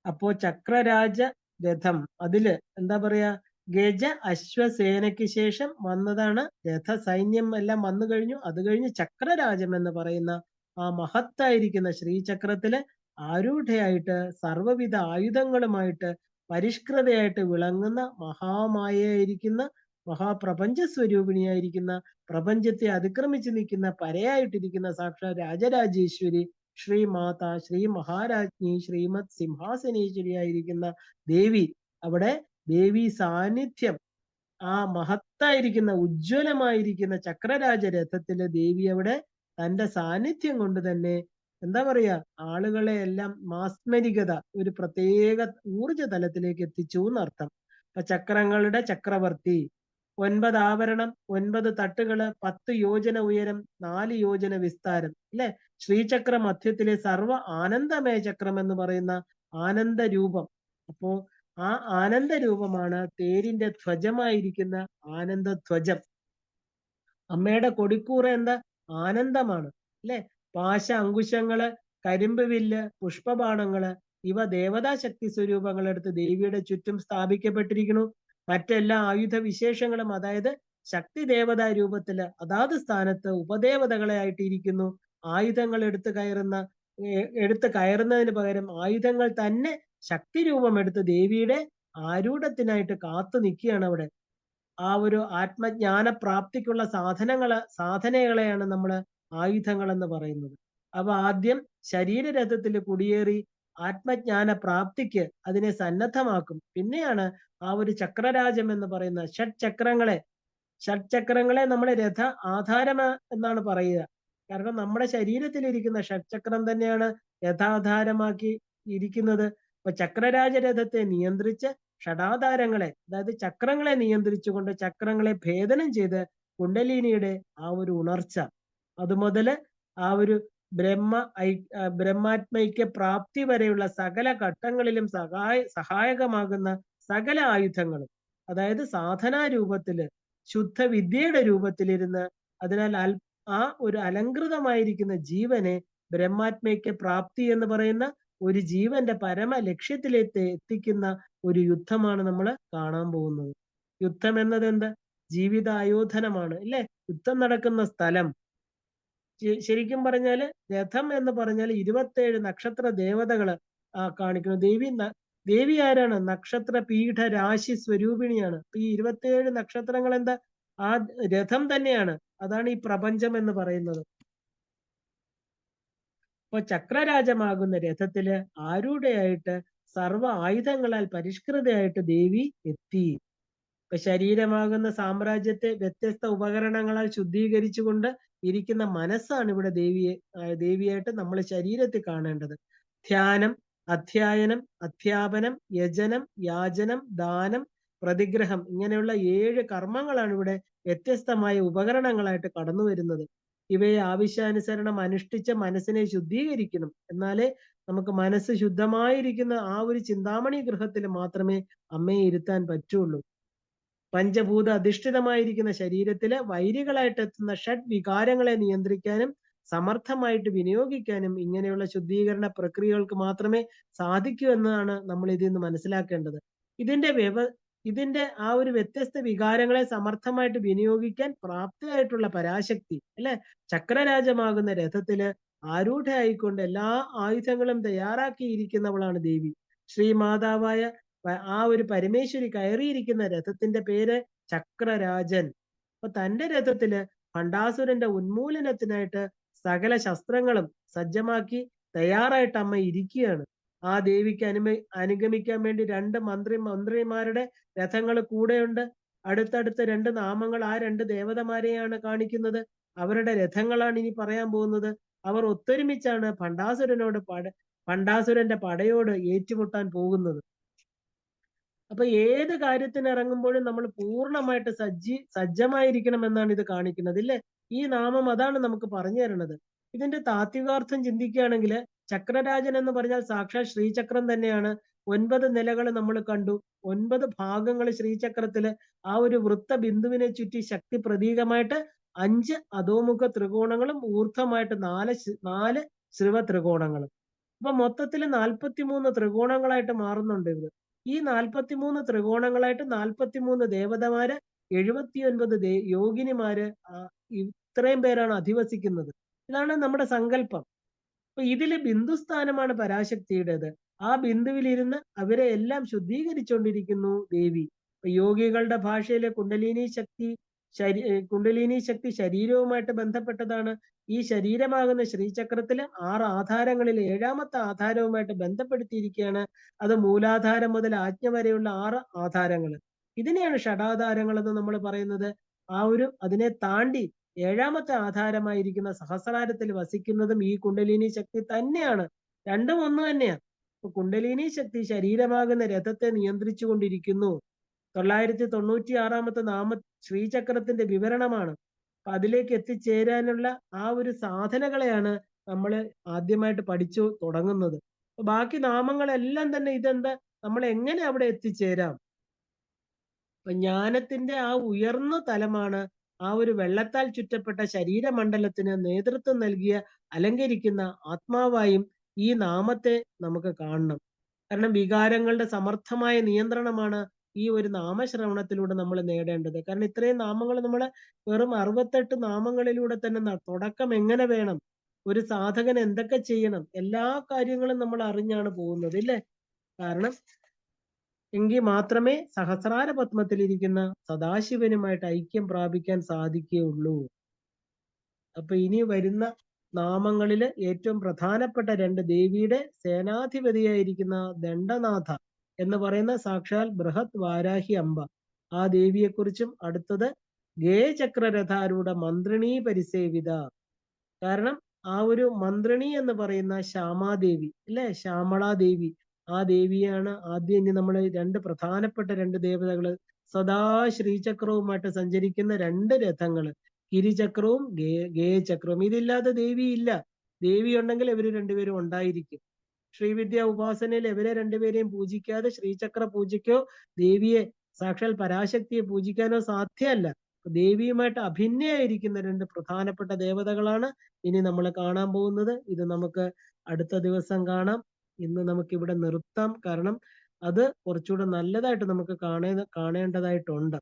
അപ്പോ ചക്രരാജ രഥം, അതില് എന്താ പറയാ, ഗജ അശ്വസേനയ്ക്ക് ശേഷം വന്നതാണ് രഥ സൈന്യം എല്ലാം വന്നു കഴിഞ്ഞു. അത് കഴിഞ്ഞ് ചക്രരാജം എന്ന് പറയുന്ന ആ മഹത്തായിരിക്കുന്ന ശ്രീചക്രത്തില് ആരൂഢയായിട്ട് സർവവിധ ആയുധങ്ങളുമായിട്ട് പരിഷ്കൃതയായിട്ട് വിളങ്ങുന്ന മഹാമായയായിരിക്കുന്ന മഹാപ്രപഞ്ച സ്വരൂപിണിയായിരിക്കുന്ന പ്രപഞ്ചത്തെ അതിക്രമിച്ച് നിൽക്കുന്ന പരയായിട്ടിരിക്കുന്ന സാക്ഷാൽ രാജരാജേശ്വരി ശ്രീ മാത, ശ്രീ മഹാരാജ്ഞി, ശ്രീമത് സിംഹാസനേശ്വരിയായിരിക്കുന്ന ദേവി, അവിടെ ദേവി സാന്നിധ്യം, ആ മഹത്തായിരിക്കുന്ന ഉജ്ജ്വലമായിരിക്കുന്ന ചക്രരാജ രഥത്തില് ദേവി അവിടെ തന്റെ സാന്നിധ്യം കൊണ്ട് തന്നെ എന്താ പറയാ, ആളുകളെ എല്ലാം മാസ്മരികത, ഒരു പ്രത്യേക ഊർജ തലത്തിലേക്ക് എത്തിച്ചു എന്നർത്ഥം. അപ്പൊ ചക്രങ്ങളുടെ ചക്രവർത്തി, 9 ആവരണം, 9 തട്ടുകള്, 10 യോജന ഉയരം, 4 യോജന വിസ്താരം, അല്ലെ? ശ്രീചക്ര മധ്യത്തിലെ സർവ ആനന്ദമയ ചക്രം എന്ന് പറയുന്ന ആനന്ദ രൂപം. അപ്പോ ആ ആനന്ദ രൂപമാണ് തേരിന്റെ ധ്വജമായിരിക്കുന്ന ആനന്ദ ധ്വജം. അമ്മയുടെ കൊടിക്കൂറ എന്താ? ആനന്ദമാണ്, അല്ലെ? പാശ അങ്കുശങ്ങള്, കരിമ്പ് വില്ല്, പുഷ്പബാണങ്ങള് ഇവ ദേവതാ ശക്തി സ്വരൂപങ്ങളെടുത്ത് ദേവിയുടെ ചുറ്റും സ്ഥാപിക്കപ്പെട്ടിരിക്കുന്നു. മറ്റെല്ലാ ആയുധ വിശേഷങ്ങളും അതായത് ശക്തി ദേവതാ രൂപത്തില് അതാത് സ്ഥാനത്ത് ഉപദേവതകളെ ആയിട്ട് ഇരിക്കുന്നു. ആയുധങ്ങൾ എടുത്ത് കയറുന്നതിന് പകരം ആയുധങ്ങൾ തന്നെ ശക്തി രൂപം എടുത്ത് ദേവിയുടെ ആരൂഢത്തിനായിട്ട് കാത്തു നിൽക്കുകയാണ് അവിടെ. ആ ഒരു ആത്മജ്ഞാന പ്രാപ്തിക്കുള്ള സാധനകളെയാണ് നമ്മൾ ആയുധങ്ങൾ എന്ന് പറയുന്നത്. അപ്പൊ ആദ്യം ശരീരരഥത്തിൽ കുടിയേറി ആത്മജ്ഞാന പ്രാപ്തിക്ക് അതിനെ സന്നദ്ധമാക്കും. പിന്നെയാണ് ആ ഒരു ചക്രരാജം എന്ന് പറയുന്ന ഷഡ്ചക്രങ്ങളെ നമ്മൾ രഥ ആധാരം എന്നാണ് പറയുക. കാരണം നമ്മുടെ ശരീരത്തിലിരിക്കുന്ന ഷഡ്ചക്രം തന്നെയാണ് രഥാധാരമാക്കി ഇരിക്കുന്നത്. അപ്പൊ ചക്രരാജ രഥത്തെ നിയന്ത്രിച്ച് ഷഡാധാരങ്ങളെ അതായത് ചക്രങ്ങളെ നിയന്ത്രിച്ചുകൊണ്ട് ചക്രങ്ങളെ ഭേദനം ചെയ്ത് കുണ്ടലിനിയുടെ ആ ഒരു ഉണർച്ച അതുമുതല് ആ ഒരു ബ്രഹ്മാത്മൈക്യ പ്രാപ്തി വരെയുള്ള സകല ഘട്ടങ്ങളിലും സഹായകമാകുന്ന സകല ആയുധങ്ങളും അതായത് സാധനാ രൂപത്തില് ശുദ്ധ വിദ്യയുടെ രൂപത്തിലിരുന്ന് അതിനാൽ ആ ഒരു അലങ്കൃതമായിരിക്കുന്ന ജീവനെ ബ്രഹ്മാത്മൈക്യ പ്രാപ്തി എന്ന് പറയുന്ന ഒരു ജീവന്റെ പരമ ലക്ഷ്യത്തിലേക്ക് എത്തിക്കുന്ന ഒരു യുദ്ധമാണ് നമ്മൾ കാണാൻ പോകുന്നത്. യുദ്ധം എന്നത് എന്താ? ജീവിതായോധനമാണ് അല്ലെ? യുദ്ധം നടക്കുന്ന സ്ഥലം. ശരിക്കും പറഞ്ഞാല് രഥം എന്ന് പറഞ്ഞാൽ 27 നക്ഷത്ര ദേവതകള് കാണിക്കുന്നു. ദേവി ആരാണ്? നക്ഷത്ര പീഠ രാശി സ്വരൂപിണിയാണ്. ഈ 27 നക്ഷത്രങ്ങൾ എന്താ? ആ രഥം തന്നെയാണ്. അതാണ് ഈ പ്രപഞ്ചം എന്ന് പറയുന്നത്. അപ്പൊ ചക്രരാജമാകുന്ന രഥത്തില് ആരൂഢയായിട്ട് സർവ ആയുധങ്ങളാൽ പരിഷ്കൃതയായിട്ട് ദേവി എത്തി. ഇപ്പൊ ശരീരമാകുന്ന സാമ്രാജ്യത്തെ വ്യത്യസ്ത ഉപകരണങ്ങളാൽ ശുദ്ധീകരിച്ചുകൊണ്ട് ഇരിക്കുന്ന മനസ്സാണ് ഇവിടെ ദേവിയായിട്ട് നമ്മൾ ശരീരത്തിൽ കാണേണ്ടത്. ധ്യാനം, അധ്യായനം, അധ്യാപനം, യജനം, യാചനം, ദാനം, പ്രതിഗ്രഹം ഇങ്ങനെയുള്ള 7 കർമ്മങ്ങളാണ് ഇവിടെ വ്യത്യസ്തമായ ഉപകരണങ്ങളായിട്ട് കടന്നു വരുന്നത്. ഇവയെ ആവശ്യാനുസരണം അനുഷ്ഠിച്ച മനസ്സിനെ ശുദ്ധീകരിക്കണം. എന്നാലേ നമുക്ക് മനസ്സ് ശുദ്ധമായിരിക്കുന്ന ആ ഒരു ചിന്താമണി ഗൃഹത്തിൽ മാത്രമേ അമ്മയെ ഇരുത്താൻ പറ്റുള്ളൂ. പഞ്ചഭൂത അധിഷ്ഠിതമായിരിക്കുന്ന ശരീരത്തില് വൈരികളായിട്ട് എത്തുന്ന ഷഡ് വികാരങ്ങളെ നിയന്ത്രിക്കാനും സമർത്ഥമായിട്ട് വിനിയോഗിക്കാനും ഇങ്ങനെയുള്ള ശുദ്ധീകരണ പ്രക്രിയകൾക്ക് മാത്രമേ സാധിക്കൂ എന്നാണ് നമ്മൾ ഇതിൽ നിന്ന് മനസ്സിലാക്കേണ്ടത്. ഇതിന്റെ ആ ഒരു വ്യത്യസ്ത വികാരങ്ങളെ സമർത്ഥമായിട്ട് വിനിയോഗിക്കാൻ പ്രാപ്തിയായിട്ടുള്ള പരാശക്തി അല്ലെ ചക്രരാജമാകുന്ന രഥത്തില് ആരൂഢയായിക്കൊണ്ട് എല്ലാ ആയുധങ്ങളും തയ്യാറാക്കിയിരിക്കുന്നവളാണ് ദേവി. ശ്രീമാതാവായ ആ ഒരു പരമേശ്വരി കയറിയിരിക്കുന്ന രഥത്തിന്റെ പേര് ചക്രരാജൻ. അപ്പൊ തന്റെ രഥത്തില് ഭണ്ഡാസുരന്റെ ഉന്മൂലനത്തിനായിട്ട് സകല ശസ്ത്രങ്ങളും സജ്ജമാക്കി തയ്യാറായിട്ട് അമ്മ ഇരിക്കുകയാണ്. ആ ദേവിക്ക് അനുഗമിക്കാൻ വേണ്ടി 2 മന്ത്രിമാരുടെ രഥങ്ങൾ കൂടെയുണ്ട്. അടുത്തടുത്ത 2 നാമങ്ങൾ ആ 2 ദേവതമാരെയാണ് കാണിക്കുന്നത്. അവരുടെ രഥങ്ങളാണ് ഇനി പറയാൻ പോകുന്നത്. അവർ ഒത്തൊരുമിച്ചാണ് ഭണ്ഡാസുരന്റെ പടയോട് ഏറ്റുമുട്ടാൻ പോകുന്നത്. അപ്പൊ ഏത് കാര്യത്തിന് ഇറങ്ങുമ്പോഴും നമ്മൾ പൂർണ്ണമായിട്ട് സജ്ജമായിരിക്കണം എന്നാണ് ഇത് കാണിക്കുന്നത് ഇല്ലേ? ഈ നാമം അതാണ് നമുക്ക് പറഞ്ഞു തരുന്നത്. ഇതിന്റെ താത്വികാർത്ഥം ചിന്തിക്കുകയാണെങ്കിൽ ചക്രരാജൻ എന്ന് പറഞ്ഞാൽ സാക്ഷാൽ ശ്രീചക്രം തന്നെയാണ്. 9 നിലകൾ നമ്മൾ കണ്ടു. 9 ഭാഗങ്ങൾ ശ്രീചക്രത്തില് ആ ഒരു വൃത്ത ബിന്ദുവിനെ ചുറ്റി ശക്തി പ്രതീകമായിട്ട് 5 അധോമുഖ ത്രികോണങ്ങളും ഊർധ്വമായിട്ട് 4 ശ്രിവ ത്രികോണങ്ങളും. അപ്പൊ മൊത്തത്തിൽ 43 ത്രികോണങ്ങളായിട്ട് മാറുന്നുണ്ട് ഇത്. ഈ 43 ത്രികോണങ്ങളായിട്ട് 43 ദേവതമാര് 79 യോഗിനിമാര് ഇത്രയും പേരാണ് അധിവസിക്കുന്നത്. ഇതാണ് നമ്മുടെ സങ്കല്പം. അപ്പൊ ഇതില് ബിന്ദുസ്ഥാനമാണ് പരാശക്തിയുടേത്. ആ ബിന്ദുവിലിരുന്ന് അവരെ എല്ലാം ശുദ്ധീകരിച്ചുകൊണ്ടിരിക്കുന്നു ദേവി. യോഗികളുടെ ഭാഷയിലെ കുണ്ടലിനി ശക്തി ശരീരവുമായിട്ട് ബന്ധപ്പെട്ടതാണ്. ഈ ശരീരമാകുന്ന ശ്രീചക്രത്തില് 6 ആധാരങ്ങളിൽ 7ാമത്തെ ആധാരവുമായിട്ട് ബന്ധപ്പെടുത്തിയിരിക്കുകയാണ്. അത് മൂലാധാരം മുതൽ ആജ്ഞ വരെയുള്ള 6 ആധാരങ്ങൾ. ഇതിനെയാണ് ഷഡാധാരങ്ങൾ എന്ന് നമ്മൾ പറയുന്നത്. അതിനെ താണ്ടി 7ാമത്തെ ആധാരമായിരിക്കുന്ന സഹസ്രാരത്തിൽ വസിക്കുന്നതും ഈ കുണ്ടലിനി ശക്തി തന്നെയാണ്. രണ്ടും ഒന്ന് തന്നെയാണ്. കുണ്ടലിനി ശക്തി ശരീരമാകുന്ന രഥത്തെ നിയന്ത്രിച്ചു കൊണ്ടിരിക്കുന്നു. 996ാമത്തെ ശ്രീചക്രത്തിന്റെ വിവരണമാണ്. അപ്പൊ അതിലേക്ക് എത്തിച്ചേരാനുള്ള ആ ഒരു സാധനകളെയാണ് നമ്മൾ ആദ്യമായിട്ട് പഠിച്ചു തുടങ്ങുന്നത്. ബാക്കി നാമങ്ങളെല്ലാം തന്നെ ഇതെന്താ, നമ്മൾ എങ്ങനെ അവിടെ എത്തിച്ചേരാം? അപ്പൊ ജ്ഞാനത്തിന്റെ ആ ഉയർന്ന തലമാണ് ആ ഒരു വെള്ളത്താൽ ചുറ്റപ്പെട്ട ശരീരമണ്ഡലത്തിന് നേതൃത്വം നൽകിയ അലങ്കരിക്കുന്ന ആത്മാവായും ഈ നാമത്തെ നമുക്ക് കാണണം. കാരണം വികാരങ്ങളുടെ സമർത്ഥമായ നിയന്ത്രണമാണ് ഈ ഒരു നാമശ്രവണത്തിലൂടെ നമ്മൾ നേടേണ്ടത്. കാരണം ഇത്രയും നാമങ്ങൾ നമ്മൾ വെറും 68 നാമങ്ങളിലൂടെ തന്നെ തുടക്കം എങ്ങനെ വേണം, ഒരു സാധകൻ എന്തൊക്കെ ചെയ്യണം, എല്ലാ കാര്യങ്ങളും നമ്മൾ അറിഞ്ഞാണ് പോകുന്നത് ഇല്ലേ? കാരണം എങ്കിൽ മാത്രമേ സഹസ്രാര പത്മത്തിലിരിക്കുന്ന സദാശിവനുമായിട്ട് ഐക്യം പ്രാപിക്കാൻ സാധിക്കുകയുള്ളൂ. അപ്പൊ ഇനി വരുന്ന നാമങ്ങളില് ഏറ്റവും പ്രധാനപ്പെട്ട രണ്ട് ദേവിയുടെ സേനാധിപതിയായിരിക്കുന്ന ദണ്ഡനാഥ എന്ന് പറയുന്ന സാക്ഷാൽ ബൃഹത് വാരാഹി അംബ, ആ ദേവിയെക്കുറിച്ചും അടുത്തത് ഗേചക്രരഥാരൂഢ മന്ത്രിണീ പരിസേവിത. കാരണം ആ ഒരു മന്ത്രിണി എന്ന് പറയുന്ന ശ്യാമാദേവി അല്ലെ, ശ്യാമളാദേവി, ആ ദേവിയാണ് ആദ്യം. ഇനി നമ്മൾ രണ്ട് പ്രധാനപ്പെട്ട രണ്ട് ദേവതകള്, സദാ ശ്രീചക്രവുമായിട്ട് സഞ്ചരിക്കുന്ന രണ്ട് രഥങ്ങള്, ഗിരിചക്രവും ഗേചക്രവും. ഇതില്ലാതെ ദേവി ഇല്ല. ദേവി ഉണ്ടെങ്കിൽ ഇവര് രണ്ടുപേരും ഉണ്ടായിരിക്കും. ശ്രീവിദ്യ ഉപാസനയിൽ ഇവരെ രണ്ടുപേരെയും പൂജിക്കാതെ ശ്രീചക്ര പൂജയ്ക്കോ ദേവിയെ സാക്ഷാൽ പരാശക്തിയെ പൂജിക്കാനോ സാധ്യമല്ല. ദേവിയുമായിട്ട് അഭിന്നയായിരിക്കുന്ന രണ്ട് പ്രധാനപ്പെട്ട ദേവതകളാണ് ഇനി നമ്മൾ കാണാൻ പോകുന്നത്. ഇത് നമുക്ക് അടുത്ത ദിവസം കാണാം. ഇന്ന് നമുക്ക് ഇവിടെ നിർത്താം. കാരണം അത് കുറച്ചുകൂടെ നല്ലതായിട്ട് നമുക്ക് കാണേണ്ടതായിട്ടുണ്ട്.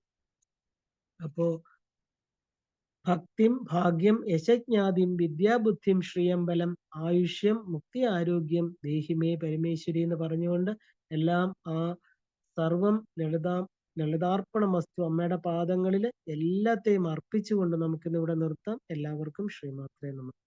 അപ്പോ ഭക്തിം ഭാഗ്യം യശജ്ഞാതിം വിദ്യാബുദ്ധിം ശ്രീയമ്പലം ആയുഷ്യം മുക്തി ആരോഗ്യം ദേഹിമേ പരമേശ്വരി എന്ന് പറഞ്ഞുകൊണ്ട് എല്ലാം ആ സർവം ലളിതാർപ്പണമസ്തു അമ്മയുടെ പാദങ്ങളിൽ എല്ലാത്തെയും അർപ്പിച്ചുകൊണ്ട് നമുക്കിന്ന് ഇവിടെ നിർത്താം. എല്ലാവർക്കും ശ്രീമാത്രേ നമഃ.